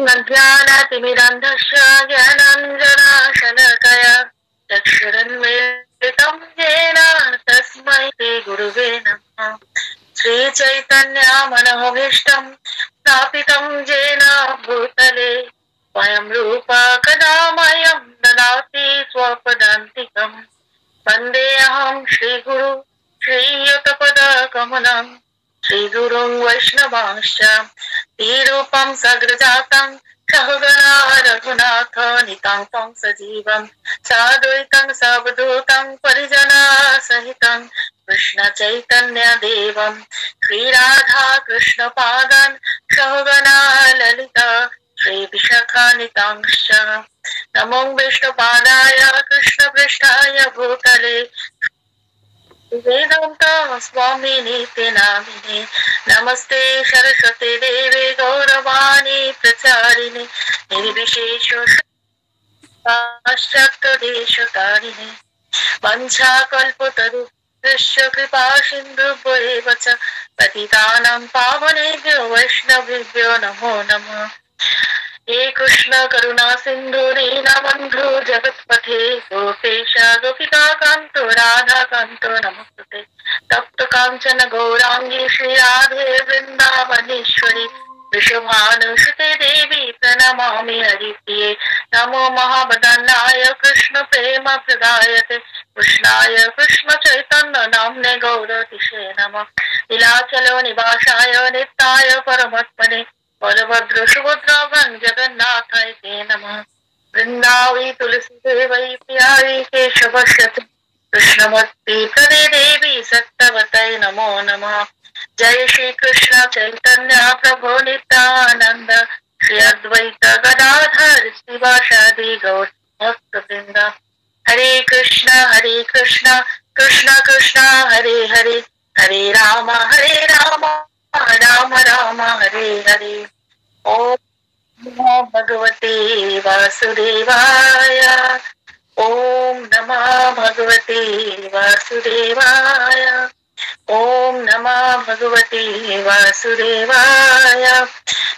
अज्ञानतिमिरन्धस्य ज्ञानाञ्जनशलाकया चक्षुरुन्मीलितं येन तस्मै श्रीगुरुवे नमः। श्रीचैतन्यमनोभीष्टं स्थापितं येन भूतले स्वयं रूपा कदा मह्यं ददाति स्वपदान्तिकम्। वन्देऽहं श्रीगुरु श्रीयुतपदकमलं श्रीगुरुं वैष्णवांश्च श्रीरूपं सग्रजातं सहगणा रघुनाथ नितान्तं सजीवं साद्वैतं सावधूतं परिजना सहितं कृष्ण चैतन्य देवं श्रीराधा कृष्ण पादान् सहगणा ललिता श्री विशाखानितांश्च नमो विष्णुपादाय कृष्ण पृष्ठाय भूतले वेदांत स्वामिने ते नामिने नमस्ते सरस्वती देवे गौरवाणी प्रचारिणे निर्विशेष पाश्चात्यदेशतारिणे वंशाकल्पतरुभ्यश्च कृपा सिन्धुभ्येव च पतितानां पावनेभ्यो वैष्णवेभ्यो नमो नमः। हे कृष्ण करुणा सिंधु दीनबन्धु जगत्पथे गोपेश गोपिका कांतो राधा कांतो नमस्ते। तप्त कांचन गौरांगी श्री राधे वृंदावनेश्वरी वृषभानुसुते देवी प्रणमामि हरिप्रिये। नमो महावदनाय कृष्ण प्रेम प्रदायते कृष्णाय कृष्ण चैतन्य नाम्ने गौरतिशे नमः। नीलाचल निवासाय नित्याय परमात्मने बलभद्र सुभद्राभं जगन्नाथाय ते नमः। वृंदावी तुलसी देवी प्यारी केशवश्यति कृष्णभक्ति प्रदे देवी सत्यवतै नमो नमः। जय श्री कृष्ण चैतन्य प्रभु नित्यानंद श्री अद्वैत गदाधर शिवासादि गौर भक्तवृंद। हरे कृष्ण कृष्ण कृष्ण हरे हरे हरे राम राम राम हरे हरे। ओम नमो भगवते वासुदेवाय ओम नमः भगवते वासुदेवाय ओम नमः भगवते वासुदेवाय।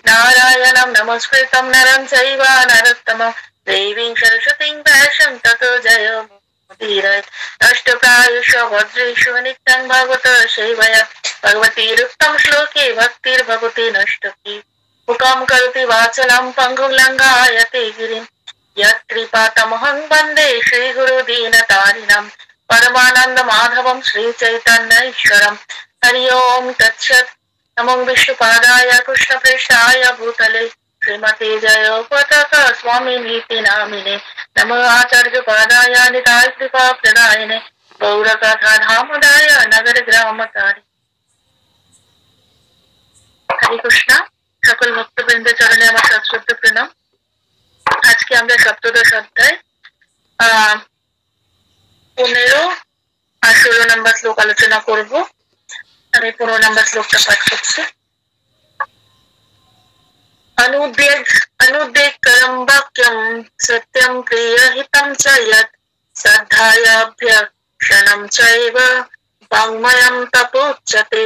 नारायणं नमस्कृतं नरं चैव नरोत्तमं देवीं सरस्वतीं व्यासं ततो जयमुदीरयेत्। अष्टप्रायुषु भद्रेषु नित्यं भगवत सेवया भगवतीरुक्तं श्लोके भक्तिर्भवति नष्टकी। मुखं करोति वाचलं पङ्गुं लङ्घयते गिरिं यत्कृपातमहं वन्दे श्रीगुरुदीनतारिणं परमानन्द माधवं श्रीचैतन्येश्वरं। हरि ओम तत्सत्। नमो विष्णुपादाय कृष्णप्रेष्ठाय भूतले श्रीमते जयपताका स्वामिनीति नामिने नमो आचार्यपादाय निताय कृपा प्रदायिने गौरकथा धामदाय नगर ग्रामतारि। हरे कृष्णा। সকল ভক্তবৃন্দের চরণে আমার সশ্রদ্ধ প্রণাম। আজকে আমরা সপ্তদশ অধ্যায় 15 আর 16 নম্বর শ্লোক আলোচনা করব। আমি 15 নম্বর শ্লোকটা পাঠ করছি। अनुद्वेगकरं वाक्यं सत्यं प्रियहितं च यत् श्रद्धायाभ्यक्षणं चैव वाङ्मयं तपोच्यते।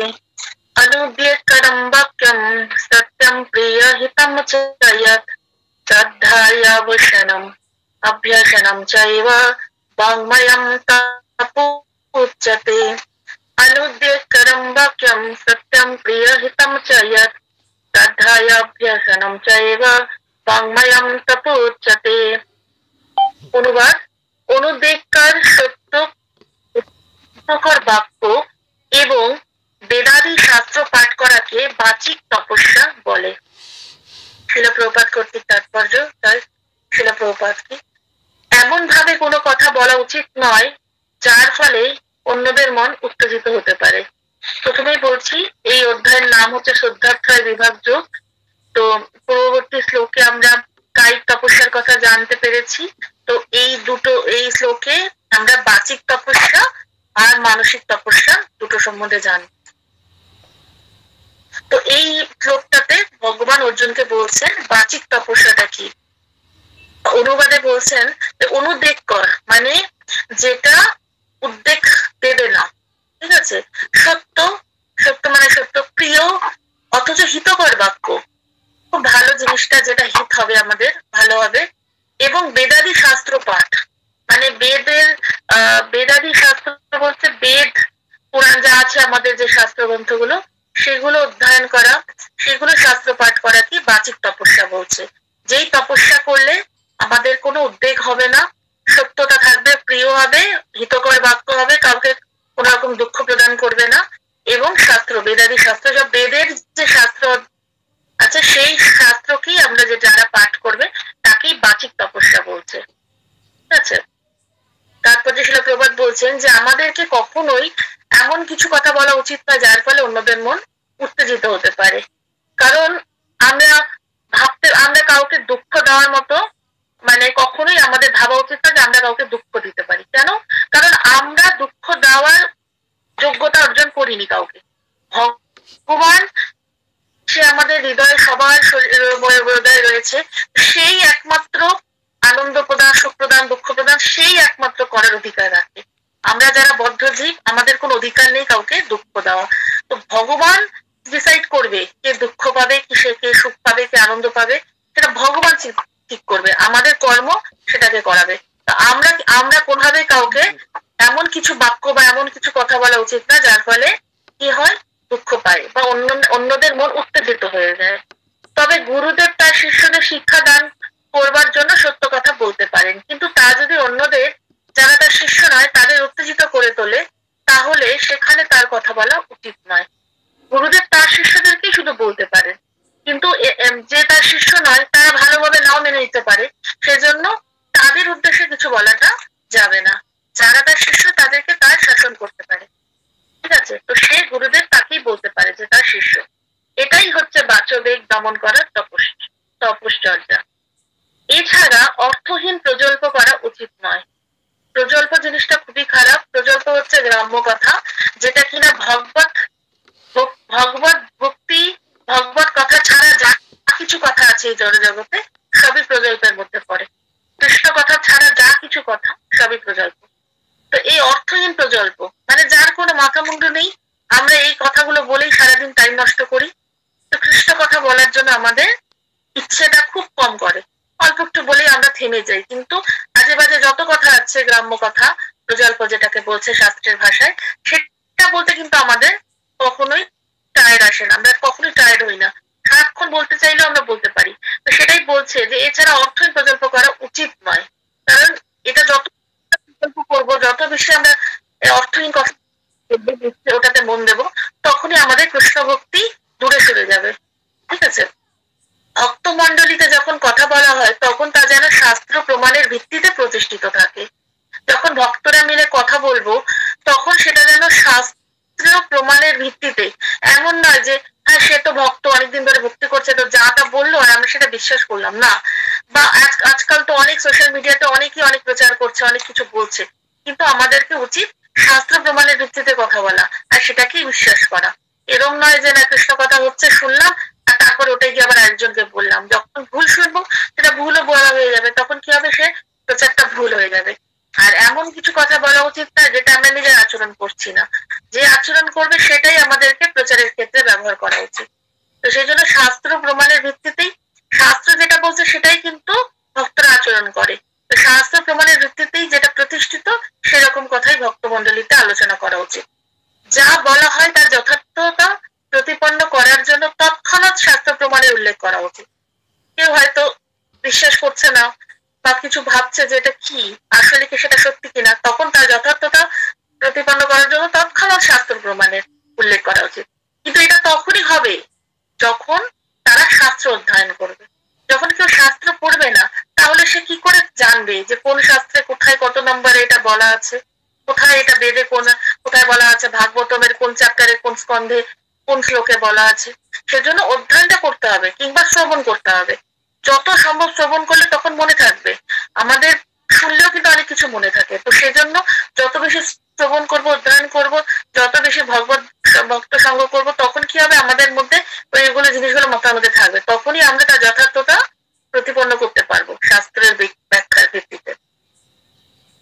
अनुद्वेगकरं वाक्यं सत्यं प्रियहितं च यत् श्रद्धायाभ्यक्षणम् अभ्यसनं चैव वाङ्मयं तपोच्यते। अनुद्वेगकरं वाक्यं सत्यं प्रियहितं च यत् শ্রদ্ধায়াভ্যাসনম চৈব বাংময়ম তপোচ্যতে। অনুবাদ: অনুদ্বেগকার সত্যকর বাক্য এবং বেদাদি শাস্ত্র পাঠ করাকে বাচিক তপস্যা বলে। শিলা প্রভুপাদ কর্তৃক তাৎপর্য। তাই শিলা প্রভুপাদ কি এমন ভাবে কোনো কথা বলা উচিত নয় যার ফলে অন্যদের মন উত্তেজিত হতে পারে। প্রথমেই বলছি এই অধ্যায়ের নাম হচ্ছে শুদ্ধাধ্যায় বিভাগ যোগ। তো পূর্ববর্তী শ্লোকে আমরা কায়িক তপস্যার কথা জানতে পেরেছি। তো এই শ্লোকে আমরা বাচিক তপস্যা আর মানসিক তপস্যা দুটো সম্বন্ধে জানি। তো এই শ্লোকটাতে ভগবান অর্জুনকে বলছেন বাচিক তপস্যাটা কি। অনুবাদে বলছেন যে অনুদ্বেগ কর মানে যেটা উদ্বেগ দেবে না, ঠিক আছে। সত্য মানে সত্য, প্রিয় অথচ হিতকর বাক্য, খুব ভালো জিনিসটা যেটা হিট হবে আমাদের ভালো হবে, এবং বেদাদি শাস্ত্র পাঠ, মানে বেদাদি শাস্ত্র বলতে বেদ পুরাণ যা আছে আমাদের যে শাস্ত্র গ্রন্থগুলো সেগুলো অধ্যয়ন করা, সেগুলো শাস্ত্র পাঠ করা কি বাচিক তপস্যা বলছে। যেই তপস্যা করলে আমাদের কোনো উদ্বেগ হবে না, সত্যতা থাকবে, প্রিয় হবে, হিতকর বাক্য হবে, কাউকে কোন রকম দুঃখ প্রদান করবে না, এবং শাস্ত্র বেদাদি শাস্ত্র সব বেদের যে শাস্ত্র আছে সেই শাস্ত্রকেই আমরা যে যারা পাঠ করবে তাকেই বাচিক তপস্যা বলছে। ঠিক আছে, তারপর যে শিলা প্রভাত বলছেন যে আমাদেরকে কখনোই এমন কিছু কথা বলা উচিত না যার ফলে অন্যদের মন উত্তেজিত হতে পারে। কারণ আমরা কাউকে দুঃখ দেওয়ার মতো মানে কখনোই আমাদের ভাবা উচিত না যে আমরা কাউকে দুঃখ দিতে পারি। কেন? কারণ আমরা দুঃখ দেওয়ার যোগ্যতা অর্জন করিনি কাউকে। ভগবান সে আমাদের হৃদয়ে সবার হৃদয়ে রয়েছে, সেই একমাত্র আনন্দ প্রদান, সুখ প্রদান, দুঃখ প্রদান সেই একমাত্র করার অধিকার রাখে। আমরা যারা বদ্ধ জীব আমাদের কোনো অধিকার নেই কাউকে দুঃখ দেওয়া। তো ভগবান ডিসাইড করবে কে দুঃখ পাবে, কে সুখ পাবে, কে আনন্দ পাবে, সেটা ভগবান ঠিক করবে। আমাদের কর্ম সেটাকে করাবে। আমরা কোনভাবে কাউকে এমন কিছু বাক্য বা এমন কিছু কথা বলা উচিত না যার ফলে কি হয় দুঃখ পায় বা অন্যদের মন উত্তেজিত হয়ে যায়। তবে গুরুদেব তার শিষ্যদের শিক্ষা দান করবার জন্য সত্য কথা বলতে পারেন, কিন্তু তা যদি অন্যদের যারা তার শিষ্য নয় তাদের উত্তেজিত করে তোলে তাহলে সেখানে তার কথা বলা উচিত নয়। গুরুদেব তার শিষ্যদেরকেই শুধু বলতে পারেন, কিন্তু যে তার শিষ্য নয় তারা ভালোভাবে নাও মেনে নিতে পারে, সেজন্য তাদের উদ্দেশ্যে কিছু বলাটা যাবে না। যারা তার শিষ্য তাদেরকে তার শাসন করতে পারে। ঠিক আছে, তো সে গুরুদেব তাকেই বলতে পারে যে তার শিষ্য। এটাই হচ্ছে বাচবেগ দমন করার তপশ্চর্যা। এছাড়া অর্থহীন প্রজল্প করা উচিত নয়। প্রজল্প জিনিসটা খুবই খারাপ। প্রজল্প হচ্ছে গ্রাম্য কথা, যেটা কিনা ভগবত ভক্তি, ভগবত কথা ছাড়া যা কিছু কথা আছে এই জড়জগতে সবই প্রজল্পের মধ্যে পড়ে। কৃষ্ণ কথা ছাড়া যা কিছু কথা সবই প্রজল্প। তো এই অর্থহীন প্রজল্প মানে যার কোনো মাথা মুন্ডু নেই, আমরা এই কথাগুলো বলেই সারাদিন টাইম নষ্ট করি। তো কৃষ্ণ কথা বলার জন্য আমাদের ইচ্ছেটা খুব কম করে, অল্প একটু বলেই আমরা থেমে যাই। কিন্তু আজে বাজে যত কথা আছে গ্রাম্য কথা, প্রজল্প যেটাকে বলছে শাস্ত্রের ভাষায়, সেটা বলতে কিন্তু আমাদের কখনোই টায়ার্ড আসে না, আমরা কখনোই টায়ার্ড হই না। সারাক্ষণ বলতে চাইলেও আমরা বলতে পারি। তো সেটাই বলছে যে এছাড়া অর্থহীন প্রজল্প করা উচিত নয়। কারণ এটা যত প্রকল্প করবো, যত বেশি আমরা অর্থহীন কথা ওটাতে মন দেব, তখনই আমাদের কৃষ্ণ ভক্তি দূরে সরে যাবে। ঠিক আছে, ভক্তমণ্ডলীতে যখন কথা বলা হয় তখন তা যেন শাস্ত্র প্রমাণের ভিত্তিতে প্রতিষ্ঠিত থাকে। যখন ভক্তরা মিলে কথা বলবো তখন সেটা যেন শাস্ত্র প্রমাণের ভিত্তিতে, এমন নয় যে হ্যাঁ সে তো ভক্ত অনেকদিন ধরে ভক্তি করছে তো যা তা বললো আর আমরা সেটা বিশ্বাস করলাম না। বা আজকাল তো অনেক সোশ্যাল মিডিয়াতে অনেকেই অনেক প্রচার করছে, অনেক কিছু বলছে, কিন্তু আমাদেরকে উচিত শাস্ত্র প্রমাণের ভিত্তিতে কথা বলা আর সেটাকেই বিশ্বাস করা। এরকম নয় যে না কৃষ্ণ কথা হচ্ছে শুনলাম আর তারপর ওটাই গিয়ে আবার আরেকজনকে বললাম। যখন ভুল শুনবো সেটা ভুলও বলা হয়ে যাবে, তখন কি হবে সে প্রচারটা ভুল হয়ে যাবে। আর এমন কিছু কথা বলা উচিত না যেটা আমরা নিজের আচরণ করছি না। যে আচরণ করবে সেটাই আমাদেরকে প্রচারের ক্ষেত্রে ব্যবহার করা উচিত। তো সেই জন্য শাস্ত্র প্রমাণের ভিত্তিতেই, শাস্ত্র যেটা বলছে সেটাই কিন্তু ভক্তরা আচরণ করে। তো শাস্ত্র প্রমাণের ভিত্তিতেই যেটা প্রতিষ্ঠিত সেরকম কথাই ভক্তমণ্ডলীতে আলোচনা করা উচিত। যা বলা হয় তার যথার্থতা প্রতিপন্ন করার জন্য তৎক্ষণাৎ শাস্ত্র প্রমাণের উল্লেখ করা উচিত। কেউ হয়তো বিশ্বাস করছে না বা কিছু ভাবছে যে এটা কি আসলে কি সেটা সত্যি কিনা, তখন তার যথার্থতা প্রতিপন্ন করার জন্য তৎক্ষণাৎ শাস্ত্র প্রমাণের উল্লেখ করা উচিত। কিন্তু এটা তখনই হবে যখন তারা শাস্ত্র অধ্যয়ন করবে। যখন কেউ শাস্ত্র পড়বে না তাহলে সে কি করে জানবে যে কোন শাস্ত্রে কোথায় কত নম্বরে এটা বলা আছে, কোথায় এটা বেদে কোথায় বলা আছে, ভাগবতমের কোন চ্যাপ্টারে কোন স্কন্ধে কোন শ্লোকে বলা আছে। সেজন্য অধ্যয়নটা করতে হবে কিংবা শ্রবণ করতে হবে। যত সম্ভব শ্রবণ করলে তখন মনে থাকবে। আমাদের শুনলেও কিন্তু অনেক কিছু মনে থাকে। তো সেজন্য যত বেশি শ্রবণ করব, অধ্যয়ন করব, যত বেশি ভক্ত সঙ্গ করব, তখন কি হবে আমাদের মধ্যে ওইগুলো জিনিসগুলো মাথার মধ্যে থাকবে। তখনই আমরা তার যথার্থতা প্রতিপন্ন করতে পারবো শাস্ত্রের ব্যাখ্যার ভিত্তিতে।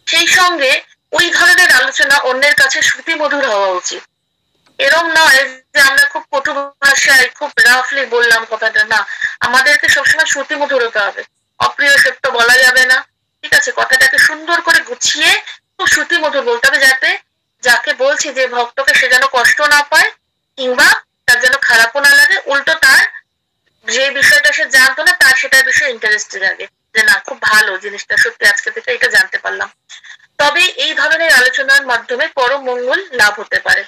সেই সঙ্গে ওই ধরনের আলোচনা অন্যের কাছে শ্রুতি মধুর হওয়া উচিত। এরম নয় যে আমরা খুব কটু ভাষায় খুব রাফলি বললাম কথাটা, না, আমাদেরকে সবসময় শ্রুতিমধুর হতে হবে, অপ্রিয় সত্য বলা যাবে না, ঠিক আছে, কথাটাকে সুন্দর করে গুছিয়ে খুব শ্রুতিমধুর বলতে হবে, যাতে যাকে বলছি যে ভক্তকে সে যেন কষ্ট না পায় কিংবা তার যেন খারাপও না লাগে, উল্টো তার যে বিষয়টা সে জানতো না তার সেটার বিষয়ে ইন্টারেস্ট লাগে, যে না খুব ভালো জিনিসটা, সত্যি আজকে থেকে এটা জানতে পারলাম। তবে এই ধরনের আলোচনার মাধ্যমে পরম মঙ্গল লাভ হতে পারে।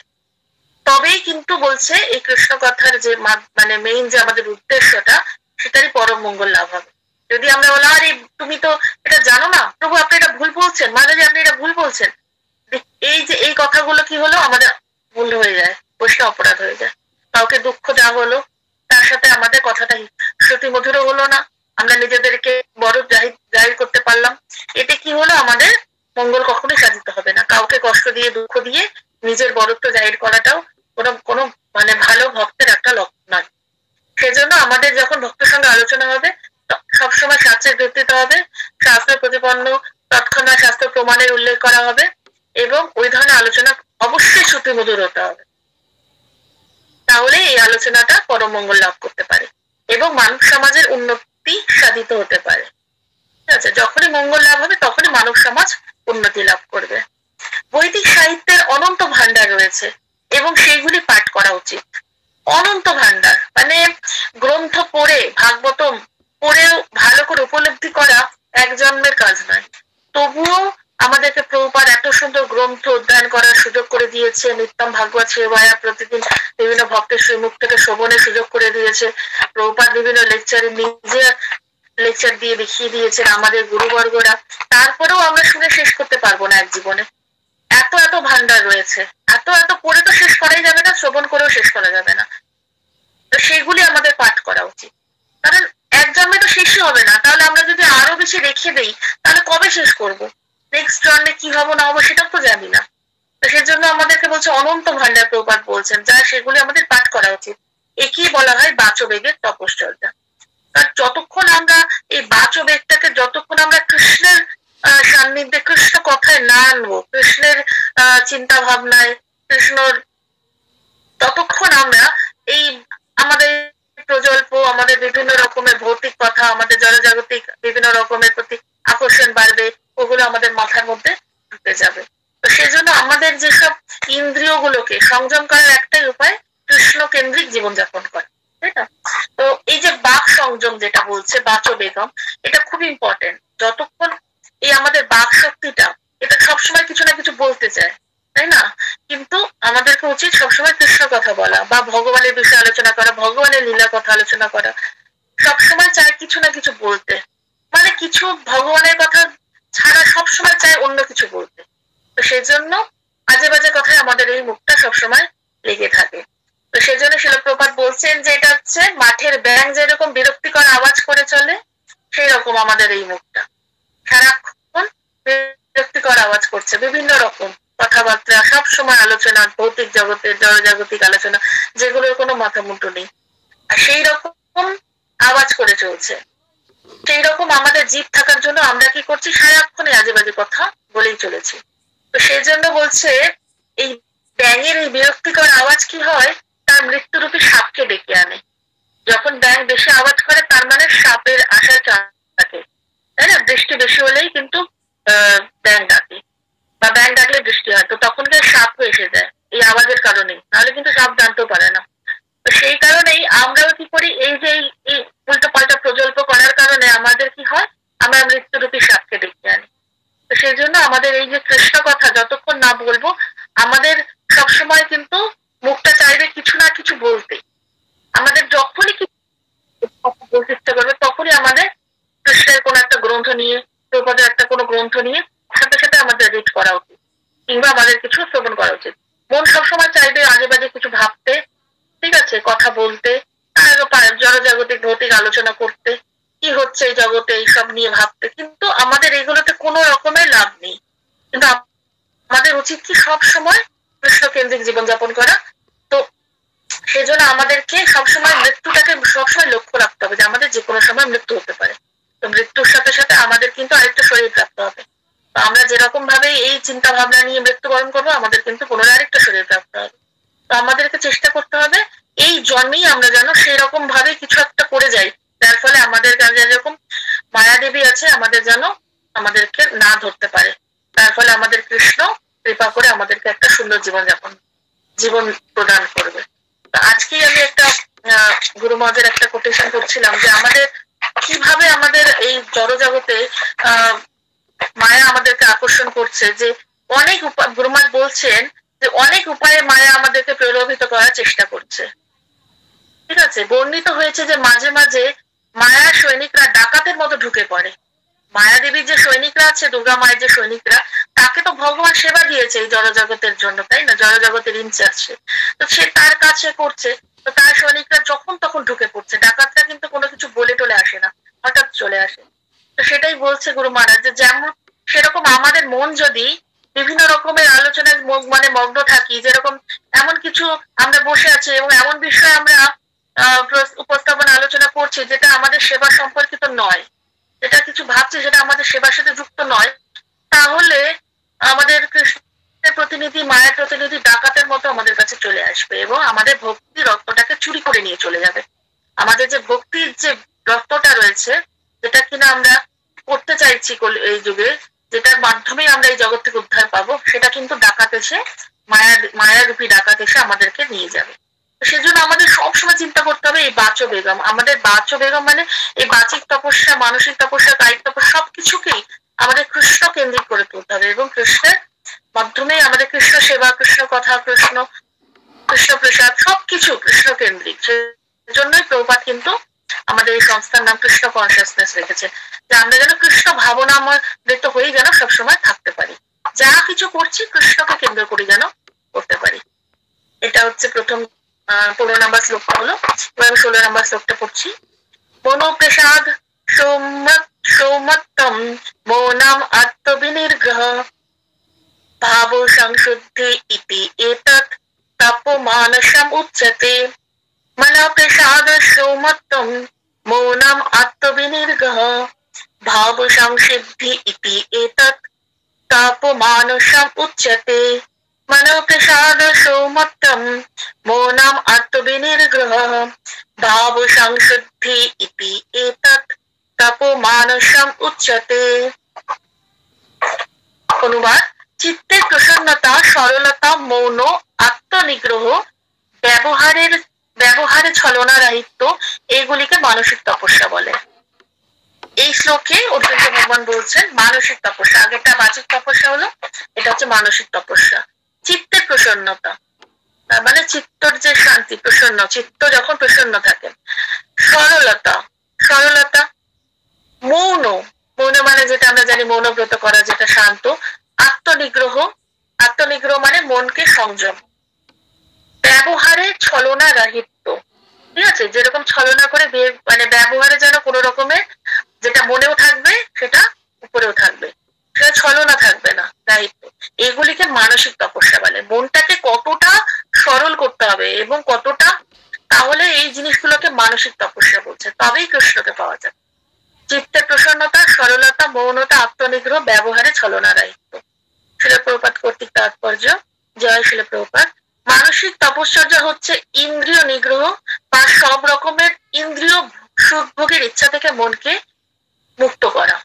তবেই কিন্তু বলছে এই কৃষ্ণ কথার যে মানে মেইন যে আমাদের উদ্দেশ্যটা, সেটারই পরম মঙ্গল লাভ হবে। যদি আমরা বলি আরে তুমি তো এটা জানো না, প্রভু আপনি এটা ভুল বলছেন, মানে যে আপনি এটা ভুল বলছেন, এই যে এই কথাগুলো কি হলো, আমাদের ভুল হয়ে যায়, বৈষ্ণব অপরাধ হয়ে যায়, কাউকে দুঃখ দেওয়া হলো, তার সাথে আমাদের কথাটা শ্রুতিমধুরও হলো না, আমরা নিজেদেরকে বড় জাহির করতে পারলাম, এতে কি হলো, আমাদের মঙ্গল কখনোই সাধিত হবে না। কাউকে কষ্ট দিয়ে দুঃখ দিয়ে নিজের বড়ত্ব জাহির করাটাও কোনো মানে ভালো ভক্তের একটা লক্ষণ নয়। সেজন্য আমাদের যখন ভক্তের সঙ্গে আলোচনা হবে সবসময় শাস্ত্রের ভিত্তিতে হবে, শাস্ত্র প্রতিপন্ন তৎক্ষণাৎ শাস্ত্র প্রমাণের উল্লেখ করা হবে, এবং ওই ধরনের আলোচনা অবশ্যই শ্রুতিমধুর হতে হবে, তাহলে এই আলোচনাটা পরম মঙ্গল লাভ করতে পারে এবং মানব সমাজের উন্নতি সাধিত হতে পারে। ঠিক আছে, যখনই মঙ্গল লাভ হবে তখনই মানব সমাজ উন্নতি লাভ করবে। বৈদিক সাহিত্যের অনন্ত ভান্ডার রয়েছে এবং সেইগুলি পাঠ করা উচিত। অনন্ত ভান্ডার মানে গ্রন্থ পড়ে, ভাগবতম পড়েও ভালো করে উপলব্ধি করা এক জন্মের কাজ নয়। তবুও আমাদেরকে প্রভুপাদ এত সুন্দর গ্রন্থ অধ্যয়ন করার সুযোগ করে দিয়েছে, নিত্যম ভাগবত সেবায়া প্রতিদিন বিভিন্ন ভক্তের শ্রীমুখ থেকে শ্রবণের সুযোগ করে দিয়েছে। প্রভুপাদ বিভিন্ন লেকচারে নিজে লেকচার দিয়ে দেখিয়ে দিয়েছেন আমাদের গুরুবর্গরা, তারপরেও আমরা শুনে শেষ করতে পারবো না এক জীবনে। এত এত ভান্ডার রয়েছে, এত এত পড়ে তো শেষ করাই যাবে না, শ্রবণ করেও শেষ করা যাবে না, তো সেগুলি আমাদের পাঠ করা উচিত। কারণ এক জন্মে তো শেষই হবে না, তাহলে আমরা যদি আরো বেশি রেখে দেই তাহলে কবে শেষ করব, নেক্সট জন্মে কি হবো না হবো সেটাও তো জানি না। তো সেজন্য আমাদেরকে বলছে অনন্ত ভান্ডার প্রভুপাদ বলছেন, যা সেগুলি আমাদের পাঠ করা উচিত। একই বলা হয় বাচবেগের তপশ্চর্যা। কারণ যতক্ষণ আমরা এই বাচবেগটাকে, যতক্ষণ আমরা কৃষ্ণের সান্নিধ্যে, কৃষ্ণ কথায় না আনবো, কৃষ্ণের চিন্তা ভাবনায়, কৃষ্ণর, ততক্ষণ আমরা এই আমাদের প্রজল্প, আমাদের বিভিন্ন রকমের ভৌতিক কথা, আমাদের জড়জাগতিক বিভিন্ন রকমের প্রতি আকর্ষণ বাড়বে, ওগুলো আমাদের মাথার মধ্যে ঢুকে যাবে। তো সেজন্য আমাদের যেসব ইন্দ্রিয় গুলোকে সংযম করার একটাই উপায় কৃষ্ণ কেন্দ্রিক জীবনযাপন করা, তাই না? তো এই যে বাক সংযম যেটা বলছে বাচবেগম, এটা খুব ইম্পর্টেন্ট। যতক্ষণ এই আমাদের বাক শক্তিটা, এটা সবসময় কিছু না কিছু বলতে চায়, তাই না? কিন্তু আমাদেরকে উচিত সবসময় কৃষ্ণ কথা বলা বা ভগবানের বিষয়ে আলোচনা করা, ভগবানের লীলা কথা আলোচনা করা, সবসময় চায় কিছু না কিছু বলতে, মানে কিছু ভগবানের কথা ছাড়া সবসময় চায় অন্য কিছু বলতে। তো সেই জন্য আজে বাজে কথায় আমাদের এই মুখটা সবসময় লেগে থাকে। তো সেই জন্য শিল প্রপাত বলছেন যে এটা হচ্ছে মাঠের ব্যাঙ যেরকম বিরক্তিকর আওয়াজ করে চলে, সেই রকম আমাদের এই মুখটা সারাক্ষণ বিরক্তিকর আওয়াজ করছে, বিভিন্ন রকম কথাবার্তা, সব সময় আলোচনা, ভৌতিক জগতের জড়জাগতিক আলোচনা, যেগুলোর কোনো মাথা মুন্ডু নেই, আর সেই রকম আওয়াজ করে চলছে। সেই রকম আমাদের জীব থাকার জন্য আমরা কি করছি, সারাক্ষণে আজে বাজে কথা বলেই চলেছি। তো সেই জন্য বলছে এই ব্যাঙের এই বিরক্তিকর আওয়াজ কি হয়, তার মৃত্যুরূপী সাপকে ডেকে আনে। যখন ব্যাঙ বেশি আওয়াজ করে তার মানে সাপের আসার চান্স থাকে, তাই না? বৃষ্টি বেশি হলেই কিন্তু ব্যাঙ ডাকে, বা ব্যাঙ ডাকলে বৃষ্টি হয়, তো তখন সাপ এসে যায় এই আওয়াজের কারণে, নাহলে কিন্তু সাপ জানতেও পারে না। তো সেই কারণেই আমরাও কি করি, এই যে এই উল্টো পাল্টা প্রজল্প করার কারণে আমাদের কি হয়, আমরা মৃত্যুরূপী সাপকে ডেকে আনি। তো সেই জন্য আমাদের এই যে কৃষ্ণ কথা যতক্ষণ না বলবো, আমাদের সবসময় কিন্তু মুখটা চাইবে কিছু না কিছু বলতে। আমাদের যখনই কি বলতে ইচ্ছা করবে তখনই আমাদের কৃষ্ণের কোন একটা গ্রন্থ নিয়ে, প্রভুপাদের একটা কোনো গ্রন্থ নিয়ে সাথে সাথে আমাদের রিড করা উচিত, কিংবা আমাদের কিছু শ্রবণ করা উচিত। মন সবসময় চাইবে আজে বাজে কিছু ভাবতে, ঠিক আছে, কথা বলতে, জড়জাগতিক ভৌতিক আলোচনা করতে, কি হচ্ছে এই জগতে এইসব নিয়ে ভাবতে, কিন্তু আমাদের এগুলোতে কোনো রকমের লাভ নেই। কিন্তু আমাদের উচিত কি সব সময় কৃষ্ণ কেন্দ্রিক জীবনযাপন করা। তো সেজন্য আমাদেরকে সবসময় মৃত্যুটাকে সবসময় লক্ষ্য রাখতে হবে যে আমাদের যে কোনো সময় মৃত্যু হতে পারে। তো মৃত্যুর সাথে সাথে আমাদের কিন্তু আরেকটা শরীর প্রাপ্ত হবে। তো আমরা যেরকম ভাবে এই চিন্তা ভাবনা নিয়ে মৃত্যুবরণ করবো, আমাদের কিন্তু পুনরায় আরেকটা শরীর প্রাপ্ত হবে। তো আমাদেরকে চেষ্টা করতে হবে এই জন্মেই আমরা যেন সেই রকম ভাবে কিছু একটা করে যাই, যার ফলে আমাদের যেরকম মায়া দেবী আছে আমাদের যেন আমাদেরকে না ধরতে পারে, তার ফলে আমাদের কৃষ্ণ কৃপা করে আমাদেরকে একটা সুন্দর জীবন প্রদান করবে। আজকে আমি একটা গুরু মহারাজের একটা কোটেশন করছিলাম যে আমাদের কিভাবে আমাদের এই জড় জগতে মায়া আমাদেরকে আকর্ষণ করছে, যে অনেক গুরু মহারাজ বলছেন যে অনেক উপায়ে মায়া আমাদেরকে প্রলোভিত করার চেষ্টা করছে। ঠিক আছে, বর্ণিত হয়েছে যে মাঝে মাঝে মায়া সৈনিকরা ডাকাতের মতো ঢুকে পড়ে। মায়া দেবীর যে সৈনিকরা আছে, দুর্গা মায়ের যে সৈনিকরা, তাকে তো ভগবান সেবা দিয়েছে এই জড়জগতের জন্য, তাই না, জড়জগতের ইনচার্জ সে, তো সে তার কাছে করছে, তো তার সৈনিকরা যখন তখন ঢুকে পড়ছে। ডাকাতরা কিন্তু কোনো কিছু বলে টলে আসে না, হঠাৎ চলে আসে। তো সেটাই বলছে গুরু মহারাজ যে যেমন সেরকম আমাদের মন যদি বিভিন্ন রকমের আলোচনায় মগ্ন থাকি, যেরকম এমন কিছু আমরা বসে আছি এবং এমন বিষয়ে আমরা উপস্থাপন আলোচনা করছি যেটা আমাদের সেবা সম্পর্কিত নয়, যেটা কিছু ভাবছি যেটা আমাদের সেবার সাথে যুক্ত নয়, তাহলে আমাদের কৃষ্ণের প্রতিনিধি, মায়ের প্রতিনিধি ডাকাতের মতো আমাদের কাছে চলে আসবে এবং আমাদের ভক্তি রত্নটাকে চুরি করে নিয়ে চলে যাবে। আমাদের যে ভক্তির যে রত্নটা রয়েছে, যেটা কিনা আমরা করতে চাইছি এই যুগে, যেটার মাধ্যমে আমরা এই জগৎ থেকে উদ্ধার পাবো, সেটা কিন্তু ডাকাত এসে মায়ারূপী ডাকাত এসে আমাদেরকে নিয়ে যাবে। সেজন্য আমাদের সবসময় চিন্তা করতে হবে এই বাচ বেগম, আমাদের বাচ বেগম মানে এই বাচিক তপস্যা, মানসিক তপস্যা, কায়িক তপস্যা সবকিছুকেই আমাদের কৃষ্ণ কেন্দ্রিক করে তুলতে হবে এবং কৃষ্ণের মাধ্যমেই আমাদের কৃষ্ণ সেবা, কৃষ্ণ কথা, কৃষ্ণ প্রসাদ সবকিছু কৃষ্ণ কেন্দ্রিক। সেজন্যই প্রভুপাদ কিন্তু আমাদের এই সংস্থার নাম কৃষ্ণ কনসিয়াসনেস রেখেছে, যে আমরা যেন কৃষ্ণ ভাবনা মৃত হয়ে যেন সবসময় থাকতে পারি, যা কিছু করছি কৃষ্ণকে কেন্দ্র করে যেন করতে পারি। এটা হচ্ছে প্রথম 15 নম্বর শ্লোকটা হলো। এবার 16 নম্বর শ্লোকটা পড়ছি। মনোপ্রসাদ সৌমত্তম মৌনম আত্মবিনির্গ্রহ ভাব সংশুদ্ধি ইতি এতৎ তপমানসম উচ্যতে। মনোপ্রসাদ সৌমত্তম মৌনম আত্মবিনির্গ্রহ ভাব সংশুদ্ধি ইতি এতৎ তপমানসম উচ্যতে। মনোপ্রসাদ সৌমত্তম মৌনম আত্মবিনির্গ্রহ ভাব সংশুদ্ধি ইতি এতৎ তপমানসম উচ্যতে। অনুবাদ: চিত্তের প্রসন্নতা, সরলতা, মৌন, আত্মনিগ্রহ, ব্যবহারে ছলনা রাহিত্য, এইগুলিকে মানসিক তপস্যা বলে। এই শ্লোকে অর্জুন ভগবান বলছেন মানসিক তপস্যা, আগেটা বাচিক তপস্যা হলো, এটা হচ্ছে মানসিক তপস্যা। চিত্তের প্রসন্নতা মানে চিত্তর যে শান্তি, প্রসন্ন চিত্ত যখন প্রসন্ন থাকে। সরলতা, মৌন মানে যেটা আমরা জানি মৌনব্রত করা, যেটা শান্ত। আত্মনিগ্রহ মানে মনকে সংযম। ব্যবহারে ছলনা রাহিত্য, ঠিক আছে, যেরকম ছলনা করে মানে ব্যবহারে যেন কোনো রকমের যেটা মনেও থাকবে সেটা উপরেও থাকবে, সেটা ছলনা থাকবে না, দায়িত্ব। এগুলিকে মানসিক তপস্যা বলে। মনটাকে কতটা সরল করতে হবে এবং কতটা, তাহলে এই জিনিসগুলোকে মানসিক তপস্যা বলছে, তবেই কৃষ্ণকে পাওয়া যায়। চিত্তের প্রসন্নতা, সরলতা, মৌনতা, আত্মনিগ্রহ, ব্যবহারে ছলনা রাহিত্য। শিল প্রভুপাদ কর্তৃক তাৎপর্য। জয় শিল প্রভুপাদ। মানসিক তপশ্চর্যা হচ্ছে ইন্দ্রিয় নিগ্রহ বা সব রকমের ইন্দ্রিয় সুখ ভোগের ইচ্ছা থেকে মনকে মুক্ত করা।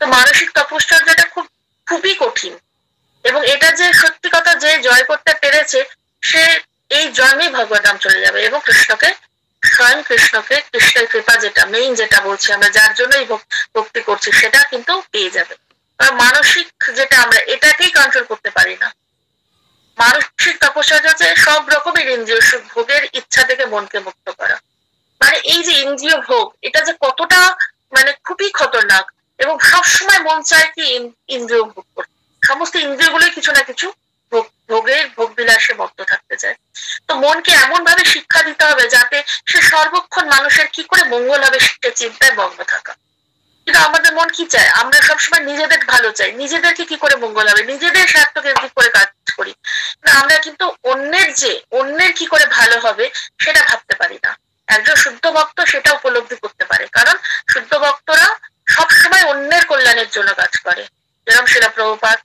তো মানসিক তপশ্চর্যাটা খুবই কঠিন এবং এটা যে সত্যি কথা যে জয় করতে পেরেছে সে এই জন্মেই ভগবত ধাম চলে যাবে এবং স্বয়ং কৃষ্ণের কৃপা, যেটা মেইন যেটা বলছি আমরা, যার জন্য এই ভক্তি করছি, সেটা কিন্তু পেয়ে যাবে। মানসিক যেটা আমরা এটাকেই কন্ট্রোল করতে পারি না। মানসিক তপস্যা হচ্ছে সব রকমের ইন্দ্রিয় সুখ ভোগের ইচ্ছা থেকে মনকে মুক্ত করা। মানে এই যে ইন্দ্রিয় ভোগ, এটা যে কতটা মানে খুবই খতরনাক এবং সবসময় মন চায় কি ইন্দ্রিয় ভোগ করতে, সমস্ত ইন্দ্রিয়গুলোই কিছু না কিছু ভোগ বিলাসে মত্ত থাকতে চায়। তো মনকে এমন ভাবে শিক্ষা দিতে হবে যাতে সে সর্বক্ষণ মানুষের কি করে মঙ্গল হবে সে চিন্তায় মগ্ন থাকা। কিন্তু আমাদের মন কি চায়, আমরা সবসময় নিজেদের ভালো চাই, নিজেদেরকে কি করে মঙ্গল হবে, নিজেদের স্বার্থ কেন্দ্রিক করে কাজ করি না, আমরা কিন্তু অন্যের কি করে ভালো হবে সেটা ভাবতে পারি না। একজন শুদ্ধ ভক্ত সেটা উপলব্ধি করতে পারে, কারণ শুদ্ধ ভক্তরা সবসময় অন্যের কল্যাণের জন্য কাজ করে। যেরকম শিল প্রভুপাদ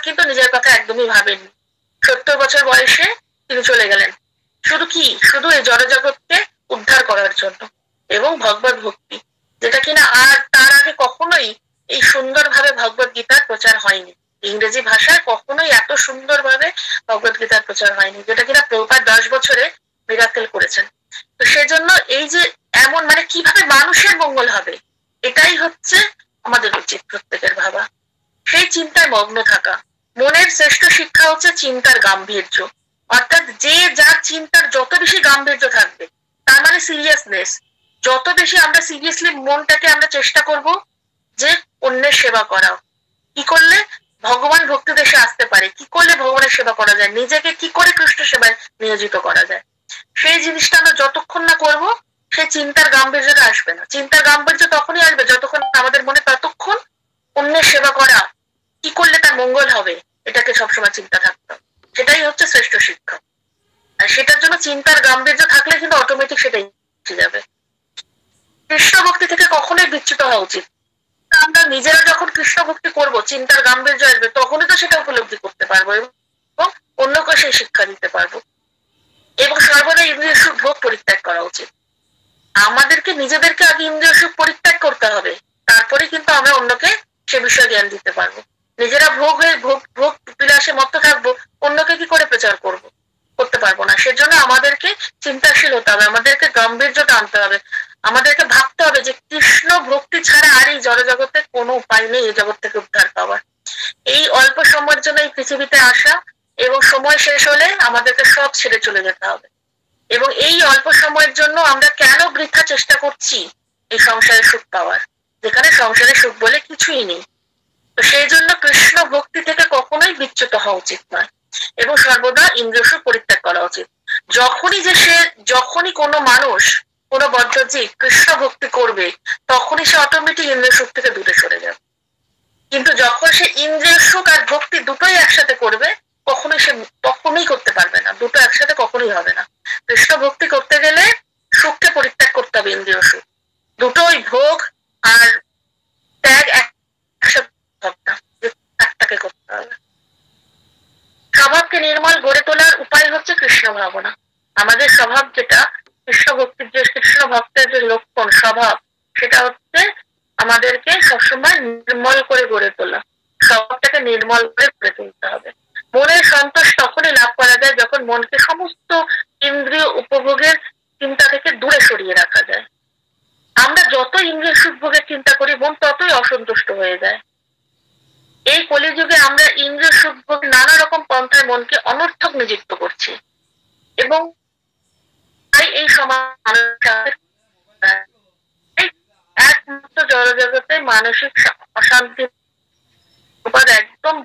কিন্তু নিজের কথা একদমই ভাবেননি। 70 বছর বয়সে তিনি চলে গেলেন, শুধু এই জড়জগৎকে উদ্ধার করার জন্য। এবং ভগবত ভক্তি, যেটা কিনা আর তার আগে কখনোই এই সুন্দরভাবে ভগবত গীতার প্রচার হয়নি। ইংরেজি ভাষায় কখনোই এত সুন্দরভাবে ভগবত গীতার প্রচার হয়নি, যেটা কিনা প্রভুপাদ 10 বছরে মিরাকেল করেছেন। তো সেজন্য এই যে এমন মানে কিভাবে মানুষের মঙ্গল হবে, এটাই হচ্ছে আমাদের উচিত প্রত্যেকের ভাবা, সেই চিন্তায় মগ্ন থাকা। মনের শ্রেষ্ঠ শিক্ষা হচ্ছে চিন্তার গাম্ভীর্য, অর্থাৎ যে যার চিন্তার যত বেশি গাম্ভীর্য থাকবে, তার মানে সিরিয়াসনেস, যত বেশি আমরা সিরিয়াসলি মনটাকে আমরা চেষ্টা করব যে অন্যের সেবা করা, কি করলে ভগবান ভক্তি দেশে আসতে পারে, কি করলে ভগবানের সেবা করা যায়, নিজেকে কি করে কৃষ্ণ সেবায় নিয়োজিত করা যায়, সেই জিনিসটা আমরা যতক্ষণ না করব সেই চিন্তার গাম্ভীর্যটা আসবে না। চিন্তার গাম্ভীর্য তখনই আসবে যতক্ষণ আমাদের মনে ততক্ষণ অন্যের সেবা করা, কি করলে তার মঙ্গল হবে, এটাকে সবসময় চিন্তা থাকতো। সেটাই হচ্ছে শ্রেষ্ঠ শিক্ষা। আর সেটার জন্য চিন্তার গাম্ভীর্য থাকলে কিন্তু অটোমেটিক সেটাই যাবে। কৃষ্ণ ভক্তি থেকে কখনোই বিচ্যুত হওয়া উচিত। আমরা নিজেরা যখন কৃষ্ণ ভক্তি করবো, চিন্তার গাম্ভীর্য আসবে, তখনই তো সেটা উপলব্ধি করতে পারবো এবং অন্যকে সেই শিক্ষা দিতে পারবো। এবং সর্বদা ইন্দ্রিয় সুখ ভোগ পরিত্যাগ করা উচিত। আমাদেরকে নিজেদেরকে আগে ইন্দ্রিয় সুখ পরিত্যাগ করতে হবে, তারপরে কিন্তু আমরা অন্যকে সে বিষয়ে জ্ঞান দিতে পারবো। নিজেরা ভোগ হয়ে ভোগ বিলাসে মত্ত থাকবো, অন্যকে কি করে প্রচার করব, করতে পারবো না। সেজন্য আমাদেরকে চিন্তাশীল হতে হবে, আমাদেরকে গাম্ভীর্যটা আনতে হবে, আমাদেরকে ভাবতে হবে যে কৃষ্ণ ভক্তি ছাড়া আর এই জড়জগতে কোনো উপায় নেই এই জগৎ থেকে উদ্ধার পাওয়ার। এই অল্প সময়ের জন্য এই পৃথিবীতে আসা এবং সময় শেষ হলে আমাদেরকে সব ছেড়ে চলে যেতে হবে। এবং এই অল্প সময়ের জন্য আমরা কেন বৃথা চেষ্টা করছি এই সংসারের সুখ পাওয়ার, যেখানে সংসারের সুখ বলে কিছুই নেই। তো সেই জন্য কৃষ্ণ ভক্তি থেকে কখনোই বিচ্যুত হওয়া উচিত নয় এবং সর্বদা ইন্দ্রিয় সুখ পরিত্যাগ করা উচিত। যখনই কোনো মানুষ, কোনো বদ্ধজীব কৃষ্ণ ভক্তি করবে, তখনই সে অটোমেটিক ইন্দ্রিয় সুখ থেকে দূরে সরে যাবে। কিন্তু যখন সে ইন্দ্রিয় সুখ আর ভক্তি দুটোই একসাথে করবে, কখনোই করতে পারবে না, দুটো একসাথে কখনোই হবে না। কৃষ্ণ ভক্তি করতে গেলে সুখকে পরিত্যাগ করতে হবে, ইন্দ্রিয় সুখ দুটোই, ভোগ আর ত্যাগ একটাকে করতে হবে। স্বভাবকে নির্মল গড়ে তোলার উপায় হচ্ছে কৃষ্ণ ভাবনা। আমাদের স্বভাব যেটা, কৃষ্ণ ভক্তির যে কৃষ্ণ ভক্তের যে লক্ষণ স্বভাব, সেটা হচ্ছে আমাদেরকে সবসময় নির্মল করে গড়ে তোলা, স্বভাবটাকে নির্মল করে গড়ে তুলতে হবে। মনের সন্তোষ তখনই লাভ করা যায় যখন মনকে সমস্ত ইন্দ্রিয় উপভোগের চিন্তা থেকে দূরে সরিয়ে রাখা যায়। আমরা যত ইন্দ্রিয় সুখ ভোগের চিন্তা করি, মন ততই অসন্তুষ্ট হয়ে যায়। এই কলিযুগে আমরা ইন্দ্রিয় সুখ ভোগ নানা রকম পন্থায় মনকে অনর্থক নিযুক্ত করছি এবং তাই এই সমাজ একমাত্র জড়জগতে মানসিক অশান্তি একদম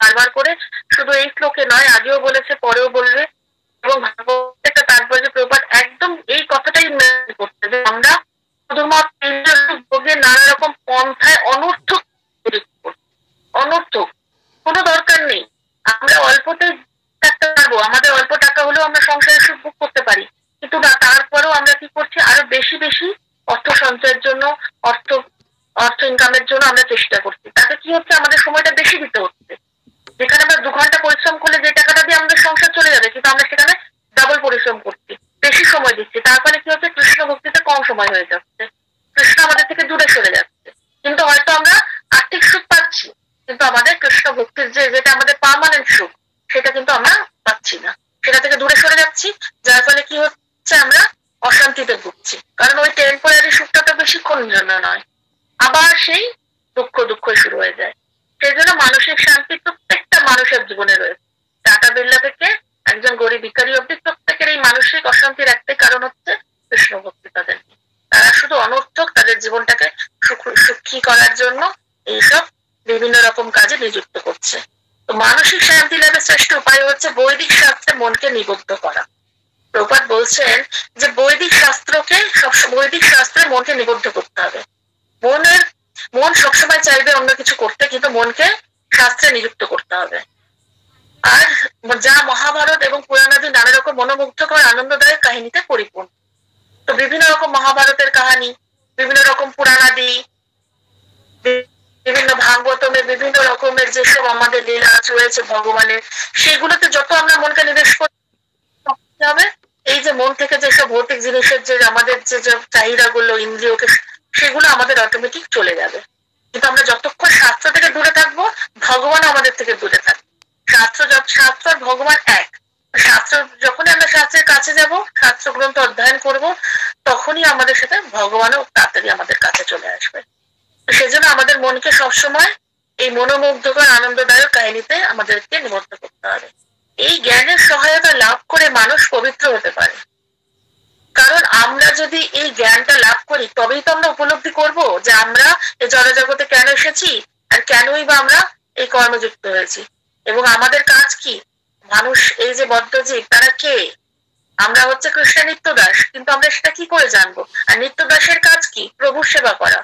বারবার করে, শুধু এই শ্লোকে নয়, আগেও বলেছে, পরেও বলবে। এবং একটা তাৎপর্য প্রপাত একদম এই কথাটাই করছে যে আমরা শুধুমাত্র ইন্দ্রিয় সুখ ভোগের নানা রকম পন্থায় অনর্থক কোনো দরকার নেই। আমরা অল্পতে থাকতে পারবো, আমাদের অল্প টাকা হলেও আমরা সংসারের সুখ ভোগ করতে পারি, কিন্তু না, তারপরেও আমরা কি করছি, আরো বেশি বেশি অর্থ সঞ্চয়ের জন্য, অর্থ ইনকামের জন্য আমরা চেষ্টা করছি। তাতে কি হচ্ছে, আমাদের সময়টা বেশি দিতে হচ্ছে। যেখানে আমরা 2 ঘন্টা পরিশ্রম করলে যে টাকাটা দিয়ে আমাদের সংসার চলে যাবে, কিন্তু আমরা সেখানে ডাবল পরিশ্রম করছি, বেশি সময় দিচ্ছি। তার ফলে কি হচ্ছে, কৃষ্ণ ভক্তিতে কম সময় হয়ে যাচ্ছে, কৃষ্ণ আমাদের থেকে দূরে সরে যাচ্ছে। কিন্তু হয়তো আমরা আর্থিক সুখ পাচ্ছি, কিন্তু আমাদের কৃষ্ণ ভক্তির যেটা আমাদের পার্মানেন্ট সুখ, সেটা কিন্তু আমরা পাচ্ছি না, সেটা থেকে দূরে সরে যাচ্ছি। যার ফলে কি হচ্ছে, আমরা অশান্তিতে ভুগছি, কারণ ওই টেম্পোরারি সুখটা তো বেশিক্ষণের জন্য নয়, আবার সেই দুঃখই শুরু হয়ে যায়। সেই জন্য মানসিক শান্তি প্রত্যেকটা মানুষের জীবনে রয়েছে, টাটা বিড়লা থেকে একজন গরিব ভিখারি অব্দি প্রত্যেকের এই মানসিক অশান্তির একটাই কারণ হচ্ছে কৃষ্ণ ভক্তি। তারা শুধু অনর্থক তাদের জীবনটাকে সুখী করার জন্য এইসব বিভিন্ন রকম কাজে নিযুক্ত করছে। তো মানসিক শান্তি লাভের শ্রেষ্ঠ উপায় হচ্ছে বৈদিক শাস্ত্রে মনকে নিবদ্ধ করা। প্রভুপাদ বলছেন যে বৈদিক শাস্ত্রে মনকে নিবদ্ধ করতে হবে। মন সবসময় চাইবে অন্য কিছু করতে, কিন্তু মনকে শাস্ত্রে নিযুক্ত করতে হবে। আর যা মহাভারত এবং পুরাণাদি নানা রকম মনোমুগ্ধকর আনন্দদায়ক কাহিনীতে পরিপূর্ণ। তো বিভিন্ন রকম মহাভারতের কাহিনী, বিভিন্ন রকম পুরাণাদি, বিভিন্ন ভাগবতমের বিভিন্ন রকমের যেসব আমাদের লীলা রয়েছে ভগবানের, সেগুলোতে যত আমরা মনকে নিবেশ করতে হবে, এই যে মন থেকে যেসব ভৌতিক জিনিসের যে আমাদের যে চাহিদাগুলো ইন্দ্রিয়কে, সেগুলো আমাদের অটোমেটিক চলে যাবে। কিন্তু আমরা যতক্ষণ শাস্ত্র থেকে দূরে থাকবো, ভগবান আমাদের থেকে দূরে থাকবে। শাস্ত্র আর ভগবান এক। শাস্ত্র যখনই আমরা শাস্ত্রের কাছে যাব, শাস্ত্র গ্রন্থ অধ্যয়ন করব, তখনই আমাদের সাথে ভগবানও তাড়াতাড়ি আমাদের কাছে চলে আসবে। সেজন্য আমাদের মনকে সবসময় এই মনোমুগ্ধকর আনন্দদায়ক কাহিনীতে আমাদেরকে নিমগ্ন করতে হবে। এই জ্ঞানের সহায়তা লাভ করে মানুষ পবিত্র হতে পারে। কারণ আমরা যদি এই জ্ঞানটা লাভ করি, তবেই তো আমরা উপলব্ধি করব যে আমরা এই জড়জগতে কেন এসেছি, আর কেনই বা আমরা এই কর্মযুক্ত হয়েছি, এবং আমাদের কাজ কি। মানুষ এই যে বদ্ধজীব, তারা কে? আমরা হচ্ছে কৃষ্ণের নিত্যদাস, কিন্তু আমরা সেটা কি করে জানবো? আর নিত্যদাসের কাজ কি? প্রভুর সেবা করা।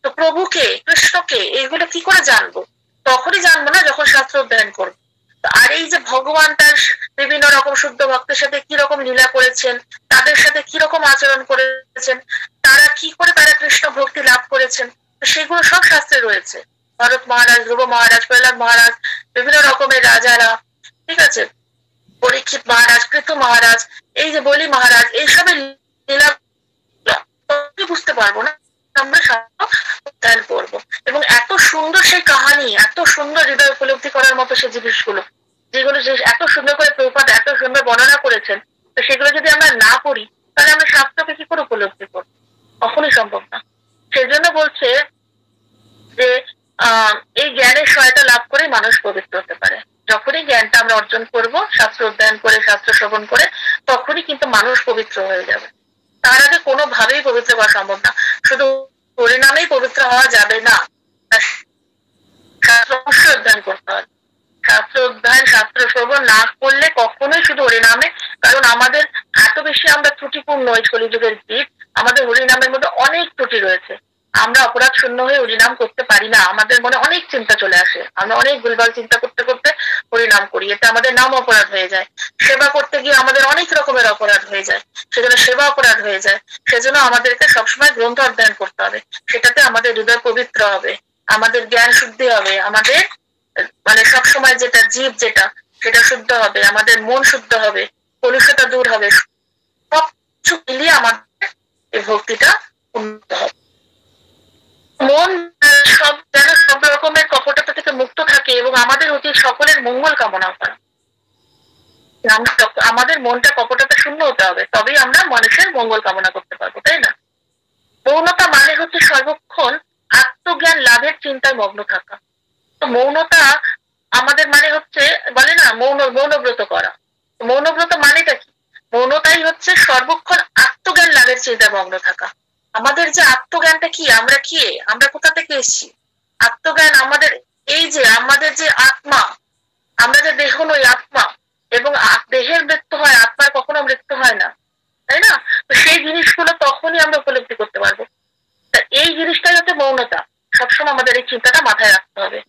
তো প্রভুকে, কৃষ্ণকে, এইগুলো কি করে জানবো? তখনই জানবো না যখন শাস্ত্র অধ্যয়ন করবো। আর এই যে ভগবান তার বিভিন্ন রকম শুদ্ধ ভক্তের সাথে কি রকম লীলা করেছেন, তাদের সাথে কি রকম আচরণ করেছেন, তারা কি করে তারা কৃষ্ণ ভক্তি লাভ করেছেন, সেগুলো সব শাস্ত্রে রয়েছে। ভরত মহারাজ, ধ্রুব মহারাজ, প্রহ্লাদ মহারাজ, বিভিন্ন রকমের রাজারা, ঠিক আছে, পরীক্ষিত মহারাজ, পৃথু মহারাজ, এই যে বলি মহারাজ, এইসবের লীলা বুঝতে পারবো না, আমরা অধ্যয়ন করবো। এবং এত সুন্দর সেই কাহানি, এত সুন্দর হৃদয় উপলব্ধি করার মতো সেই জিনিসগুলো, যেগুলো এত সুন্দর করে প্রভুপাদ এত সুন্দর বর্ণনা করেছেন, তো সেগুলো যদি আমরা না পড়ি, তাহলে আমরা শাস্ত্রকে কি করে উপলব্ধি করবো? কখনোই সম্ভব না। সেজন্য বলছে যে এই জ্ঞানের সহায়তা লাভ করে মানুষ পবিত্র হতে পারে। যখনই জ্ঞানটা আমরা অর্জন করব, শাস্ত্র অধ্যয়ন করে, শাস্ত্র শ্রবণ করে, তখনই কিন্তু মানুষ পবিত্র হয়ে যাবে। তার আগে কোনোভাবেই পবিত্র হওয়া সম্ভব না। শুধু পরিণামেই পবিত্র হওয়া যাবে না, শাস্ত্র অবশ্যই অধ্যয়ন করতে হবে। শাস্ত্র অধ্যয়ন, শাস্ত্র শ্রবণ না করলে কখনোই শুধু হরিনামে, কারণ আমাদের এত বেশি আমরা ত্রুটিপূর্ণ এই কলিযুগের জীব, আমাদের হরিনামের মধ্যে অনেক ত্রুটি রয়েছে। আমরা অপরাধ শূন্য হয়ে হরিনাম করতে পারি না, আমাদের মনে অনেক চিন্তা চলে আসে, আমরা অনেক ভুলভাল চিন্তা করতে করতে হরিনাম করি, এতে আমাদের নাম অপরাধ হয়ে যায়। সেবা করতে গিয়ে আমাদের অনেক রকমের অপরাধ হয়ে যায়, সেজন্য সেবা অপরাধ হয়ে যায়। সেজন্য আমাদেরকে সবসময় গ্রন্থ অধ্যয়ন করতে হবে, সেটাতে আমাদের হৃদয় পবিত্র হবে, আমাদের জ্ঞান শুদ্ধি হবে, আমাদের মানে সবসময় যেটা জীব যেটা, সেটা শুদ্ধ হবে, আমাদের মন শুদ্ধ হবে, কলুষতা দূর হবে, সবকিছু মিলিয়ে আমাদের এই ভক্তিটা উন্নত হবে। মন সব রকমের কপটতা থেকে মুক্ত থাকে, এবং আমাদের উচিত সকলের মঙ্গল কামনা করা। আমাদের মনটা কপটতা শূন্য হতে হবে, তবেই আমরা মানুষের মঙ্গল কামনা করতে পারবো, তাই না? মৌনতা মানে হচ্ছে সর্বক্ষণ আত্মজ্ঞান লাভের চিন্তায় মগ্ন থাকা। তো মৌনতা আমাদের মানে হচ্ছে, বলে না মৌনব্রত করা। মৌনব্রত মানেটা কি? মৌনতাই হচ্ছে সর্বক্ষণ আত্মজ্ঞান লাভের চিন্তায় মগ্ন থাকা। আমাদের যে আত্মজ্ঞানটা কি, আমরা কি, আমরা কোথা থেকে এসেছি? আত্মজ্ঞান আমাদের এই যে আমাদের যে আত্মা, আমরা যে দেহ নই, আত্মা, এবং দেহের মৃত্যু হয়, আত্মার কখনো মৃত্যু হয় না, তাই না? তো সেই জিনিসগুলো তখনই আমরা উপলব্ধি করতে পারবো। এই জিনিসটাই হচ্ছে মৌনতা। সবসময় আমাদের এই চিন্তাটা মাথায় রাখতে হবে।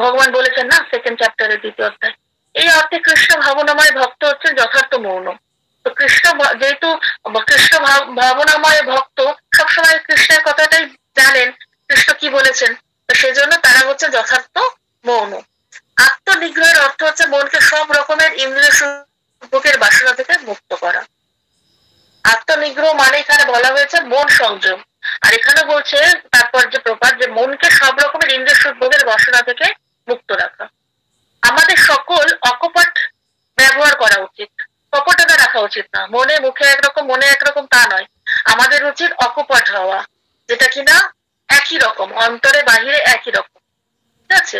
ভগবান বলেছেন না, সেকেন্ড চ্যাপ্টারের 2য় অধ্যায়, এই অর্থে কৃষ্ণ ভাবনাময় ভক্ত হচ্ছেন যথার্থ মৌন। তো কৃষ্ণ যেহেতু কৃষ্ণ ভাবনাময় ভক্ত, সবসময় কৃষ্ণের কথাটাই জানেন, কৃষ্ণ কি বলেছেন, তো সেজন্য তারা হচ্ছে যথার্থ মৌন। আত্মনিগ্রহের অর্থ হচ্ছে মনকে সব রকমের ইন্দ্রিয় সুখের বাসনা থেকে মুক্ত করা। আত্মনিগ্রহ মানে এখানে বলা হয়েছে মন সংযম, আর এখানে বলছে তারপর যে প্রপাত, যে মনকে সব রকমের ইন্দ্রিয় সুখের বাসনা থেকে মুক্ত রাখা। আমাদের সকল অকপট ব্যবহার করা উচিত, কপটতা রাখা উচিত না। মনে মুখে একরকম, মনে একরকম তা নয়। আমাদের উচিত অকপট হওয়া, যেটা কিনা একই রকম, অন্তরে বাহিরে একই রকম, ঠিক আছে?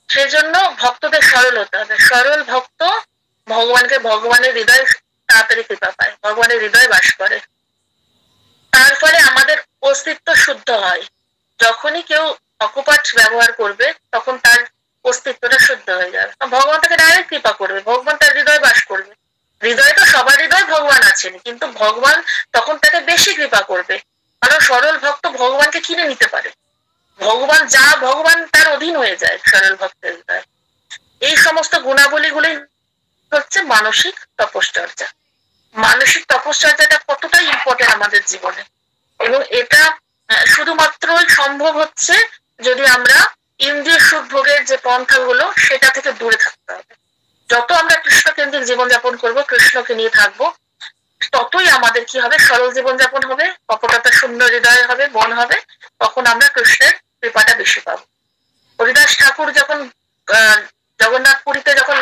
সেজন্য ভক্তদের সরল হতে হবে। সরল ভক্ত ভগবানকে, ভগবানের হৃদয় তাড়াতাড়ি কৃপা পায়, ভগবানের হৃদয় বাস করে। তার ফলে আমাদের অস্তিত্ব শুদ্ধ হয়। যখনই কেউ অকপট ব্যবহার করবে, তখন তার অস্তিত্বটা শুদ্ধ হয়ে যাবে, ভগবান তাকে ডাইরেক্ট কৃপা করবে, ভগবান তার হৃদয় বাস করবে। হৃদয় তো সবার হৃদয় ভগবান আছেন, কিন্তু ভগবান তখন তাকে বেশি কৃপা করবে, কারণ সরল ভক্ত ভগবানকে কিনে নিতে পারে। ভগবান যা, ভগবান তার অধীন হয়ে যায় সরল ভক্তের হৃদয়। এই সমস্ত গুণাবলীগুলি হচ্ছে মানসিক তপশ্চর্যা। মানসিক তপশ্চর্যাটা কতটা ইম্পর্টেন্ট আমাদের জীবনে, এবং এটা শুধুমাত্রই সম্ভব হচ্ছে যদি আমরা ইন্দ্রিয় সুখ ভোগের যে পন্থাগুলো, সেটা থেকে দূরে থাকতে হবে। যত আমরা কৃষ্ণ কেন্দ্রিক জীবনযাপন করবো, কৃষ্ণকে নিয়ে থাকবো, ততই আমাদের কি হবে, সরল জীবনযাপন হবে, কপটতা শূন্য হৃদয় হবে, মন হবে, তখন আমরা কৃষ্ণের কৃপাটা বেশি পাবো। হরিদাস ঠাকুর যখন জগন্নাথ পুরীতে যখন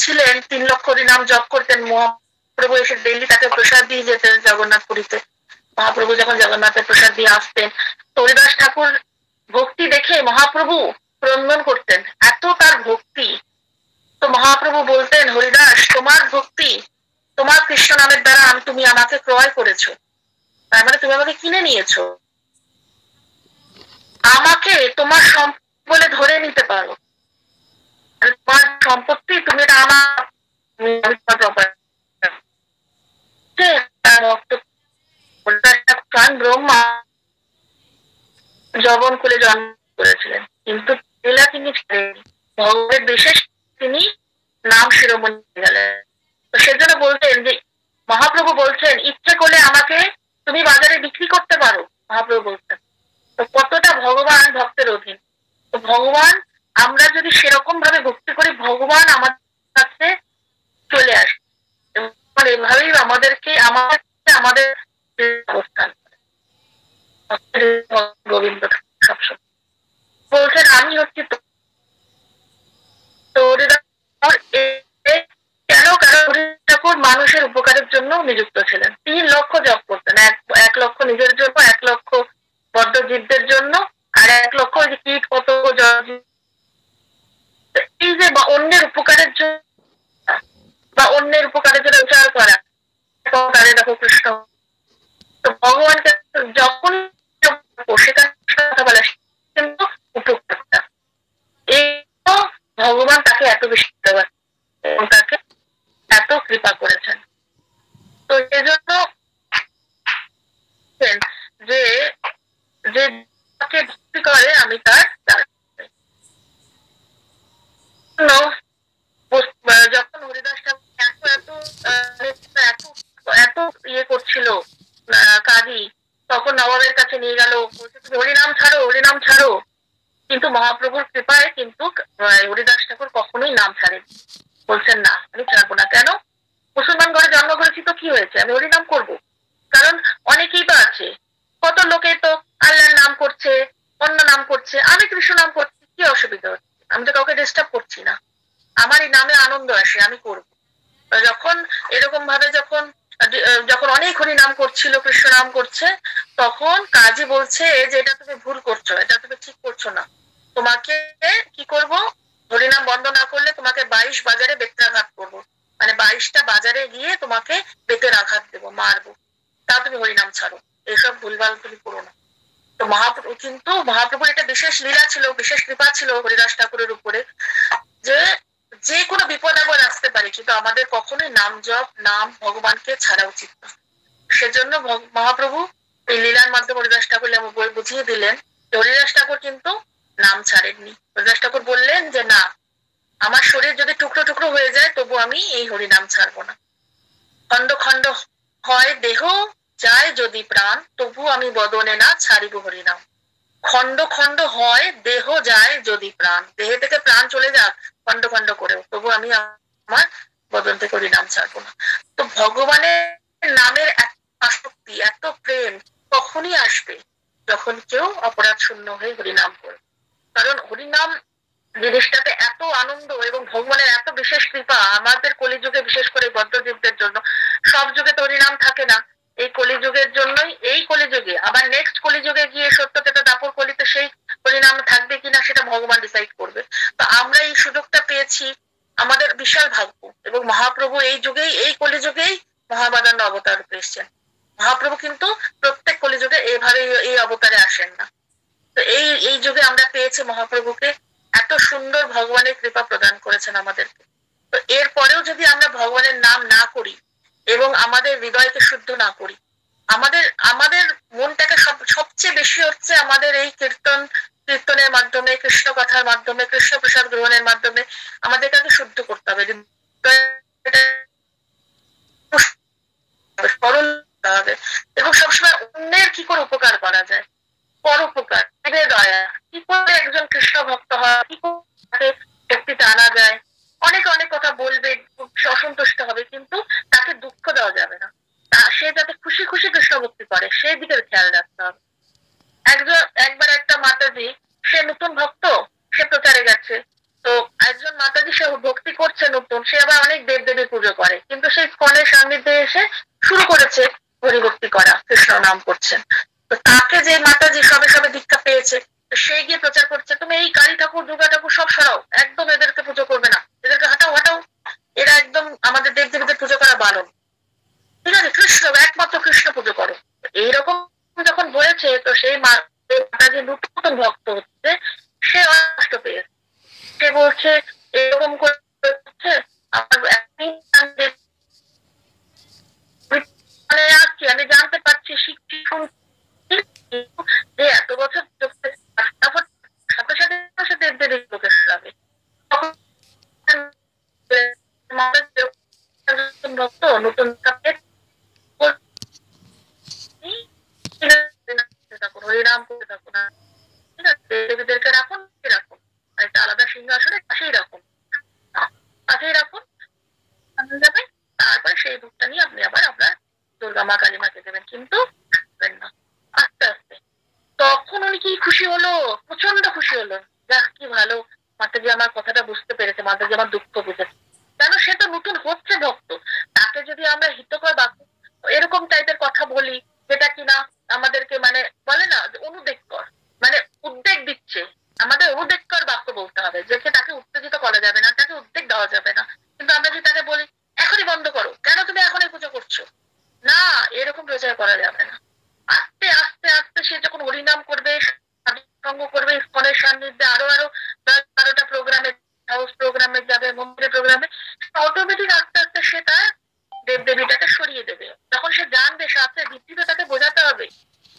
ছিলেন, 3 লক্ষ হরিনাম জপ করতেন, মহাপ্রভু এসে ডেইলি তাকে প্রসাদ দিয়ে যেতেন জগন্নাথ পুরীতে। মহাপ্রভু যখন জগন্নাথের প্রসাদ দিয়ে আসতেন, হরিদাস ঠাকুর ভক্তি দেখে মহাপ্রভু ক্রন্দন করতেন, এত তার ভক্তি। তো মহাপ্রভু বলতেন, হরিদাস তোমার ভক্তি, তোমার কৃষ্ণ নামের দ্বারা তুমি আমাকে ক্রয় করেছো, তার মানে তুমি আমাকে কিনে নিয়েছো, আমাকে তোমার সম্পদ বলে ধরে নিতে পারো, তোমার সম্পত্তি, তুমি এটা আমার ব্রহ্মা যবন কুলে জন্ম করেছিলেন, কিন্তু তিনি ভগবানের বিশেষ তিনি নাম শিরোমণি গেলেন। তো সেজন্য বলতেন যে, মহাপ্রভু বলছেন ইচ্ছে করলে আমাকে তুমি বাজারে বিক্রি করতে পারো, মহাপ্রভু বলছেন। তো কতটা ভগবান ভক্তের অধীন। তো ভগবান, আমরা যদি সেরকম ভাবে ভক্তি করি, ভগবান আমাদের কাছে চলে আসে, এভাবেই আমাদেরকে আমাদের অবস্থান গোবিন্দ সবসময় বলছেন, আমি হচ্ছি কেন, কারণ ঠাকুর মানুষের উপকারের জন্য নিযুক্ত ছিলেন। 3 লক্ষ জপ করতেন, 1 লক্ষ নিজের জন্য, 1 লক্ষ বদ্ধ জীবদের জন্য, আর 1 লক্ষ কীট পতঙ্গ, এই যে অন্যের উপকারের জন্য বা অন্যের উপকারের জন্য উচ্চার করা, দেখো কৃষ্ণ। তো ভগবানকে যখন সেখানে কথা বলা, কিন্তু উপকারটা এই ভগবান তাকে এত বেশি এবং তাকে এত কৃপা করেছেন। তো এজন্য যে যে ভক্তি করে আমি তার যখন হরিদাস ঠাকুর এত এত ইয়ে করছিল কাজী, তখন নবাবের কাছে নিয়ে গেল, হরিনাম ছাড়ো, হরিনাম ছাড়ো। কিন্তু মহাপ্রভুর কৃপায় কিন্তু হরিদাস ঠাকুর কখনোই নাম ছাড়েন, বলছেন না আমি ছাড়বো না। কেন? মুসলমান ঘরে জন্ম করেছি তো কি হয়েছে, আমি হরিনাম করব। কারণ অনেকেই তো আছে, কত লোকে তো আল্লাহর নাম করছে, অন্য নাম করছে, আমি কৃষ্ণ নাম করছি, কি অসুবিধা হচ্ছে? আমি তো কাউকে ডিস্টার্ব করছি না, আমার এই নামে আনন্দ আসে, আমি করব। যখন এরকম ভাবে যখন অনেক হরি নাম করছিল, কৃষ্ণ নাম করছে, তখন কাজী বলছে যে এটা তুমি ভুল করছো, এটা তুমি ঠিক করছো না, তোমাকে কি করব, হরিনাম বন্ধ না করলে তোমাকে 22 বাজারে বেত্রাঘাত করবো, মানে 22টা বাজারে গিয়ে তোমাকে বেতের আঘাত দেবো, মারবো, তা তুমি হরিনাম ছাড়ো, এসব ভুলভাল তুমি করো না। তো মহাপ্রভুর এটা বিশেষ লীলা ছিল, বিশেষ কৃপা ছিল হরিদাস ঠাকুরের উপরে, যে কোনো বিপদ আপদ আসতে পারে, কিন্তু আমাদের কখনোই নাম জপ, নাম ভগবানকে ছাড়া উচিত না। সেজন্য মহাপ্রভু এই লীলার মাধ্যমে হরিদাস ঠাকুর বুঝিয়ে দিলেন, হরিদাস ঠাকুর কিন্তু নাম ছাড়েননি। হরিদাস ঠাকুর বললেন যে না, আমার শরীর যদি টুকরো টুকরো হয়ে যায়, তবু আমি এই হরিনাম ছাড়বো না। খন্ড খন্ড হয় দেহ, যায় যদি প্রাণ, তবু আমি বদনে না ছাড়িব হরিনাম। খন্ড খন্ড হয় দেহ, যায় যদি প্রাণ, দেহে থেকে প্রাণ চলে যাক খন্ড খন্ড করেও, তবু আমি আমার বদন থেকে হরিনাম ছাড়বো না। তো ভগবানের নামের এত আসক্তি, এত প্রেম কখনই আসবে যখন কেউ অপরাধ শূন্য হয়ে হরিনাম করে। কারণ হরিনাম জিনিসটাতে এত আনন্দ এবং ভগবানের এত বিশেষ কৃপা আমাদের কলিযুগে, বিশেষ করে বদ্ধজীবদের জন্য। সব যুগে তো হরিনাম থাকে না, এই কলিযুগের জন্যই, এই কলিযুগে আবার নেক্সট কলিযুগে গিয়ে সত্যতেতা দাপর কলিতে সেই হরিনাম থাকবে কিনা সেটা ভগবান ডিসাইড করবে। তো আমরা এই সুযোগটা পেয়েছি, আমাদের বিশাল ভাগ্য। এবং মহাপ্রভু এই যুগেই, এই কলিযুগেই মহাবাদান্য অবতার পেয়েছেন। মহাপ্রভু কিন্তু প্রত্যেক কলিযুগে এইভাবে এই অবতারে আসেন না। তো এই যুগে আমরা পেয়েছি মহাপ্রভুকে, এত সুন্দর ভগবানের কৃপা প্রদান করেছেন আমাদেরকে। তো এর পরেও যদি আমরা ভগবানের নাম না করি এবং আমাদের হৃদয়কে শুদ্ধ না করি, আমাদের মনটাকে সবচেয়ে বেশি হচ্ছে আমাদের এই কীর্তনের মাধ্যমে, কৃষ্ণ কথার মাধ্যমে, কৃষ্ণ প্রসাদ গ্রহণের মাধ্যমে আমাদেরকে শুদ্ধ করতে হবে, সরল হবে। এবং সবসময় অন্যের কি করে উপকার করা যায়, পরোপকার, দয়া, কি করে একজন কৃষ্ণ ভক্ত হয়, কি করে ভক্তিতে আনা যায়। অনেকে অনেক কথা বলবে, অসন্তুষ্ট হবে, কিন্তু তাকে দুঃখ দেওয়া যাবে না, সে আবার অনেক দেবদেবীর পুজো করে, কিন্তু সেই স্কনের সান্নিধ্যে এসে শুরু করেছে হরিভক্তি করা, কৃষ্ণ নাম করছেন। তো তাকে যে মাতাজি সবে সবে দীক্ষা পেয়েছে, সে গিয়ে প্রচার করছে তুমি এই কালী ঠাকুর দুর্গা ঠাকুর সব সরাও, একদম এদেরকে পুজো করবে না, এদেরকে হাঁটাও হাঁটাও, এরা একদম আমাদের দেবদেবীদের পুজো করা বারণ, ঠিক আছে, কৃষ্ণ একমাত্র কৃষ্ণ পুজো করো। এইরকম যখন বলেছে, তো সেই মাতাজি নতুন ভক্ত হচ্ছে, সে কষ্ট পেয়েছে, সে বলছে এরকম করছে আমি জানতে পারছি, শিখছি, শুনছি, যে এত বছর সাথে সাথে সে দেবদেবীর লোকে শোনাবে। ভক্ত নতুন হরিনাম করতে থাকুন, ঠিক আছে, দেবীদেরকে রাখুন, রাখুন একটা আলাদা সিংহাসনে পাশেই রাখুন, পাশেই রাখুন, যাবে, তারপরে সেই ভোগটা নিয়ে আপনি আবার আপনার দুর্গা মা কালী মাকে দেবেন, কিন্তু না আস্তে আস্তে। তখন উনি কি খুশি হলো, প্রচন্ড খুশি হলো, যাক কি ভালো, মাতাজি আমার কথাটা বুঝতে পেরেছে, মাতাজি আমার দুঃখ বুঝেছে, কেন সে তো নতুন হচ্ছে ভক্ত, তাকে যদি আমরা হিতকর বাক্য এরকম টাইপের কথা বলি, যেটা কিনা আমাদেরকে মানে বলে না অনুদেককর, মানে উদ্বেগ দিচ্ছে, আমাদের অনুদেককর বাক্য বলতে হবে, যে তাকে উত্তেজিত করা যাবে না, তাকে উদ্বেগ দেওয়া যাবে না। কিন্তু আমরা যদি তাকে বলি এখনই বন্ধ করো, কেন তুমি এখনই পুজো করছো, না এরকম প্রচার করা যাবে না। আস্তে আস্তে আস্তে সে যখন হরিনাম করবে, সঙ্গ করবে, ইস্কনের সান্নিধ্যে আরো আরো 10-12টা প্রোগ্রামে, হাউস প্রোগ্রামে যাবে, মন্দিরের প্রোগ্রামে, অটোমেটিক আস্তে আস্তে সে তার দেবদেবীটাকে সরিয়ে দেবে। তখন সে জানবে, শাস্ত্রের ভিত্তিতে তাকে বোঝাতে হবে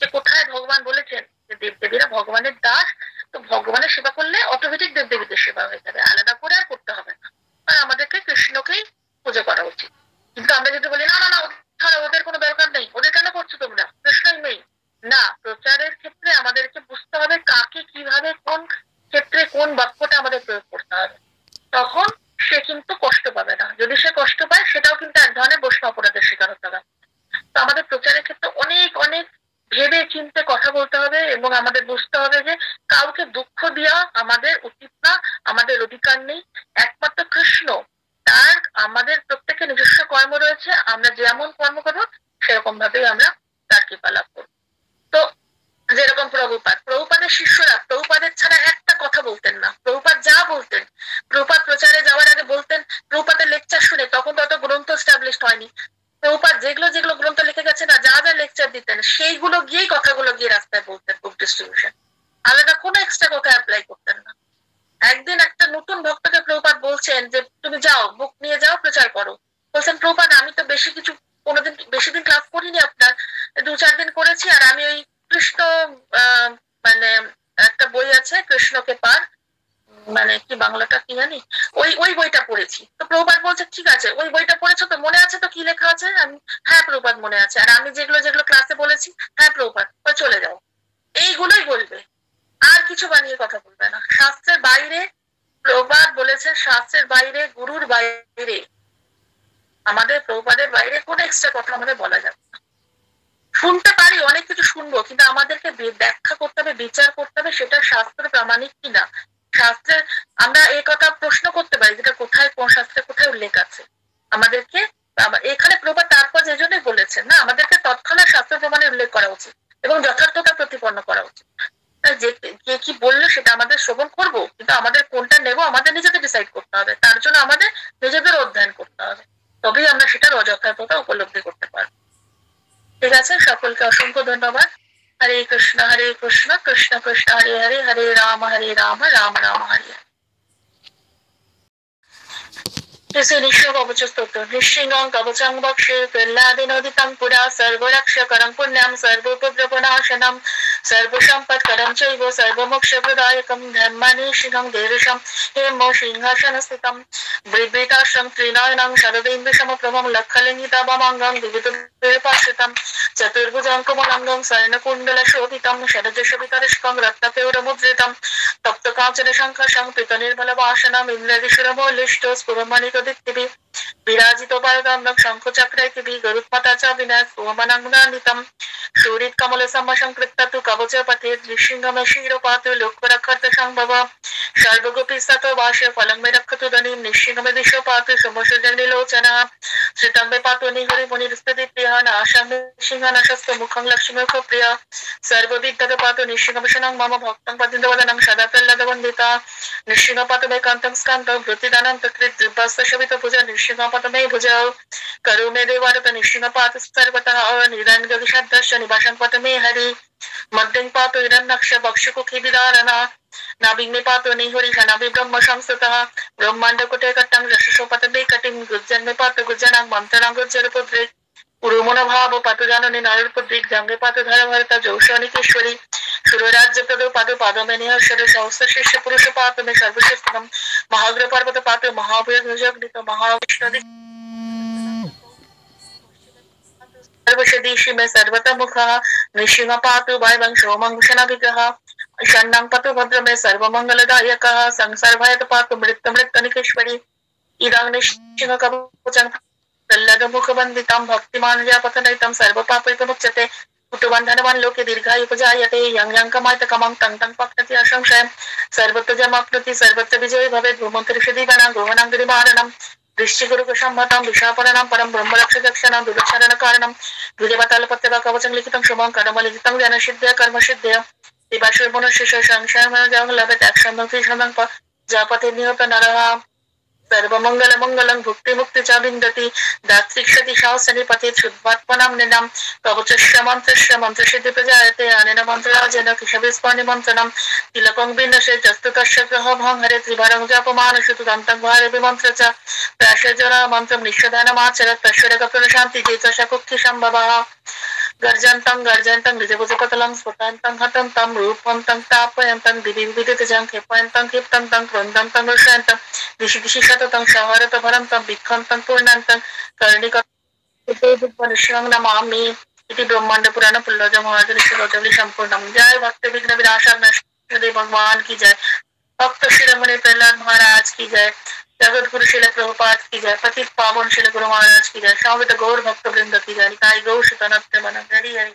যে কোথায় ভগবান বলেছেন যে দেবদেবীরা ভগবানের দাস, তো ভগবানের সেবা করলে অটোমেটিক দেবদেবীদের সেবা হয়ে যাবে, আলাদা করে আর করতে হবে না, আর আমাদেরকে কৃষ্ণকেই পুজো করা উচিত। কিন্তু আমরা যদি বলি না না না ওদের কোনো দরকার নেই, ওদের কেন করছো তোমরা, কৃষ্ণই নেই, না, প্রচারের ক্ষেত্রে আমাদেরকে বুঝতে হবে কাকে কিভাবে কোন ক্ষেত্রে কোন বাক্যটা আমাদের প্রয়োগ করতে হবে, তখন সে কিন্তু কষ্ট পাবে না। যদি সে কষ্ট পায়, সেটাও কিন্তু এক ধরনের বৈষ্ণব অপরাধের শিকার হতে হবে। তো আমাদের প্রচারের ক্ষেত্রে অনেক অনেক ভেবে চিন্তে কথা বলতে হবে, এবং আমাদের বুঝতে হবে যে কাউকে দুঃখ দেওয়া আমাদের উচিত না, আমাদের অধিকার নেই, একমাত্র কৃষ্ণ, তার আমাদের প্রত্যেকের নিজস্ব কর্ম রয়েছে, আমরা যেমন কর্ম করবো সেরকম ভাবেই আমরা তার কৃপা লাভ করবো। তো যেরকম প্রভুপাদের শিষ্যরা প্রভুপাদের ছাড়া একটা কথা বলতেন না, প্রভুপাদ যা বলতেন, প্রভুপাদ প্রচারে যাওয়ার আগে বলতেন, প্রভুপাদের লেকচার শুনে, তখন তত গ্রন্থ এস্টাবলিশড হয়নি, প্রভুপাদ যেগুলো যেগুলো গ্রন্থ লিখে গেছে না, যা যা লেকচার দিতেন, সেইগুলো গিয়েই কথাগুলো গিয়ে রাস্তায় বলতেন, বুক ডিস্ট্রিবিউশন, আলাদা কোনো এক্সট্রা কথা অ্যাপ্লাই করতেন না। একদিন একটা নতুন ভক্তকে প্রভুপাদ বলছেন যে তুমি যাও, বুক নিয়ে যাও, প্রচার করো। বলছেন প্রভুপাদ আমি তো বেশি কিছু কোনোদিন বেশি দিন ক্লাস করিনি, আপনার 2-4 দিন করেছি, আর আমি ওই কৃষ্ণ মানে একটা বই আছে কৃষ্ণকে পার, মানে কি বাংলাটা কি জানি, ওই বইটা পড়েছি। তো প্রভুপাদ বলছে ঠিক আছে, ওই বইটা পড়েছো তো, মনে আছে তো কি লেখা আছে? আমি হ্যাঁ প্রভুপাদ মনে আছে, আর আমি যেগুলো যেগুলো ক্লাসে বলেছি, হ্যাঁ প্রভুপাদ, ওই চলে যাও, এইগুলোই বলবে, আর কিছু বানিয়ে কথা বলবে না। শাস্ত্রের বাইরে, প্রভুপাদ বলেছে শাস্ত্রের বাইরে, গুরুর বাইরে, আমাদের প্রভুপাদের বাইরে কোন এক্সট্রা কথা আমাদের বলা যাবে না। শুনতে পারি, অনেক কিছু শুনবো, কিন্তু আমাদেরকে ব্যাখ্যা করতে হবে, বিচার করতে হবে, সেটা শাস্ত্র প্রামাণিক কিনা। শাস্ত্রের আমরা এই কথা প্রশ্ন করতে পারি, যেটা কোথায় কোন শাস্ত্রে কোথায় উল্লেখ আছে, আমাদেরকে এখানে প্রভুপাদ তারপর যে জন্যই বলেছেন না, আমাদেরকে তৎক্ষণাৎ শাস্ত্র প্রমাণে উল্লেখ করা উচিত এবং যথার্থতা প্রতিপন্ন করা উচিত। যে কি বললো সেটা আমাদের শ্রবণ করবো, কিন্তু আমাদের কোনটা নেব আমাদের নিজেকে ডিসাইড করতে হবে, তার জন্য আমাদের নিজেদের অধ্যয়ন করতে হবে, তবেই আমরা সেটার যথার্থতা উপলব্ধি করতে পারবো। ঠিক আছে, সকলকে অসংখ্য ধন্যবাদ। হরে কৃষ্ণ কৃষ্ণ কৃষ্ণ হরে হরে, হরে রাম রাম রাম হরে হরে। নিঃস্ব কবচ স্তোত্র। নিঃসিংহং কবচং বক্ষে প্রহ্লাদেনোদিतं পুরা সর্বরক্ষকরং পুণ্যং সর্বোপদ্রবনাশনং সর্বসম্পৎকরং চৈব সর্বমোক্ষপ্রদায়কং ধর্মনিঃসিংহং ধীরশং হেমো সিংহাসনস্থিতং বিবৃতাশ্রম ত্রিনয়নং শরদেন্দুসমপ্রভং লক্ষলিঙ্গিতাবমঙ্গং বিবিধোপাশ্রিতং চতুর্ভুজং কমলাঙ্গং স্বর্ণকুণ্ডলশোভিতং শরযশোভিতরিষ্কং রত্নকেয়রমুদ্রিতং তপ্তকাঞ্চন শঙ্খসং পীতনির্মলবাসনম ইন্দ্রদিশুরমৌলিষ্ট স্ফুরমণিকদিত্যিভিः विराजितो पारदाम्बक शंख चक्रैति गरुत्मता च विनय सोमनांगनानितम शूरित कमल समशंकृत तु कवच पथे दृशिंगम शीरोपातु लोकरक्षत संभव सर्वगोपी सतो वाश फलं में रखतु धनीम निशिंगम दिशो पातु समोषजन लोचना श्रितंबे पातु निहरि मुनिरुस्तति प्रिया नाशं सिंह नशस्त मुखं लक्ष्मी प्रिया सर्वविद्यत पातु निशिंगम शनं मम भक्तं पतिंदवदनं सदा प्रल्लदवन्दिता निशिंग पातु मे कांतं स्कान्तं वृत्तिदानंत कृत दिव्यस्त शवित भुज निशिंग पातु मे भुज करो मे देवारत निशिंग पातु सर्वतः निरंग गदिशद्दर्श निभाषं पातु मे हरि मध्यं पातु हिरण्यक्ष भक्षकुखि विदारणा नाभिग्ने पातो निहुरी नाभि ब्रह्म संस्ततः ब्रह्मांड कुटे कट्टं रससोपत बेकटिं गुज्जन में पातो गुज्जनां मंत्रणां गुज्जर पुत्रे उरुमन भाव पातो जानने नारद पुत्री जंगे पातो धर भरता जौशनिकेश्वरी सुरराज्य प्रदो पातो पादो में निहर्षद सहस्र शिष्य पुरुष पातो में सर्वश्रेष्ठम महाग्र पर्वत पातो महाभुजग्नित महाविष्णु सर्वशदीशी में सर्वतमुखः निशिंग पातो वायवं सोमंशना विग्रह शन्नं पतु भद्र में सर्वमंगलदायकः संसार भयत पातु मृत्य मृत्यनिकेश्वरी इदं निशिंग कवचं प्रल्लद मुखवन्दितं भक्तिमान जापतनयितं सर्वपापैकमुच्यते कुटुबन्धनवान् लोके दीर्घायुपजायते यं यं कमायत कमं तं तं पक्नति असंशयं सर्वत्र जमाप्नोति सर्वत्र विजयी भवेत् भूमन्तरिषदीवानां गृहाणां गिरिमारणं दृष्टिगुरुकसम्मतं विशापरणं परं ब्रह्मरक्षदक्षणं दुर्दक्षरणकारणं द्विजवतालपत्यवा कवचं लिखितं शुभं कर्मलिखितं जनसिद्ध्या कर्मसिद्ध्या दिवाशुर मनुष्य संशय जंग लभे त्याक्षं जापते निहत नरः सर्वमंगल मंगलं भुक्ति मुक्ति च विन्दति दात्रिक्षति शासनि पते शुद्धात्मनां निनां कवचस्य मंत्रस्य मंत्रसिद्धि प्रजायते अनेन मंत्रराजेन किशविस्पनि मंत्रनं तिलकं विनशे जस्तुतस्य ग्रहभं हरे त्रिवारं जपमान शुतुदन्तं भारे विमन्त्र च प्राशजन मंत्रं निषदानमाचरत् तस्य शान्ति जेत शकुक्ति संभवः गर्जन्तं गर्जन्तं निजभुजपतलं स्फुटन्तं हतन्तं रूपन्तं तापयन्तं दिवि विदितजं खेपयन्तं क्षिप्तन्तं क्रन्दन्तं रुषयन्तं दिशि दिशि शततं सहरत भरन्तं विखन्तं पूर्णन्तं कर्णिकं नमामि इति ब्रह्मांड पुराण पुल्लोज महाराज संपूर्णम। जय भक्त विघ्न विनाशक नरसिंह भगवान की जय। भक्त शिरोमणि प्रहलाद महाराज की जय। जगत गुरु शिल प्रभुपाद की जय। पतित पावन शिल गुरु महाराज की जय। शामित गौर भक्त वृंद की जय। निताई गौ सुतनत्य मन हरि हरि।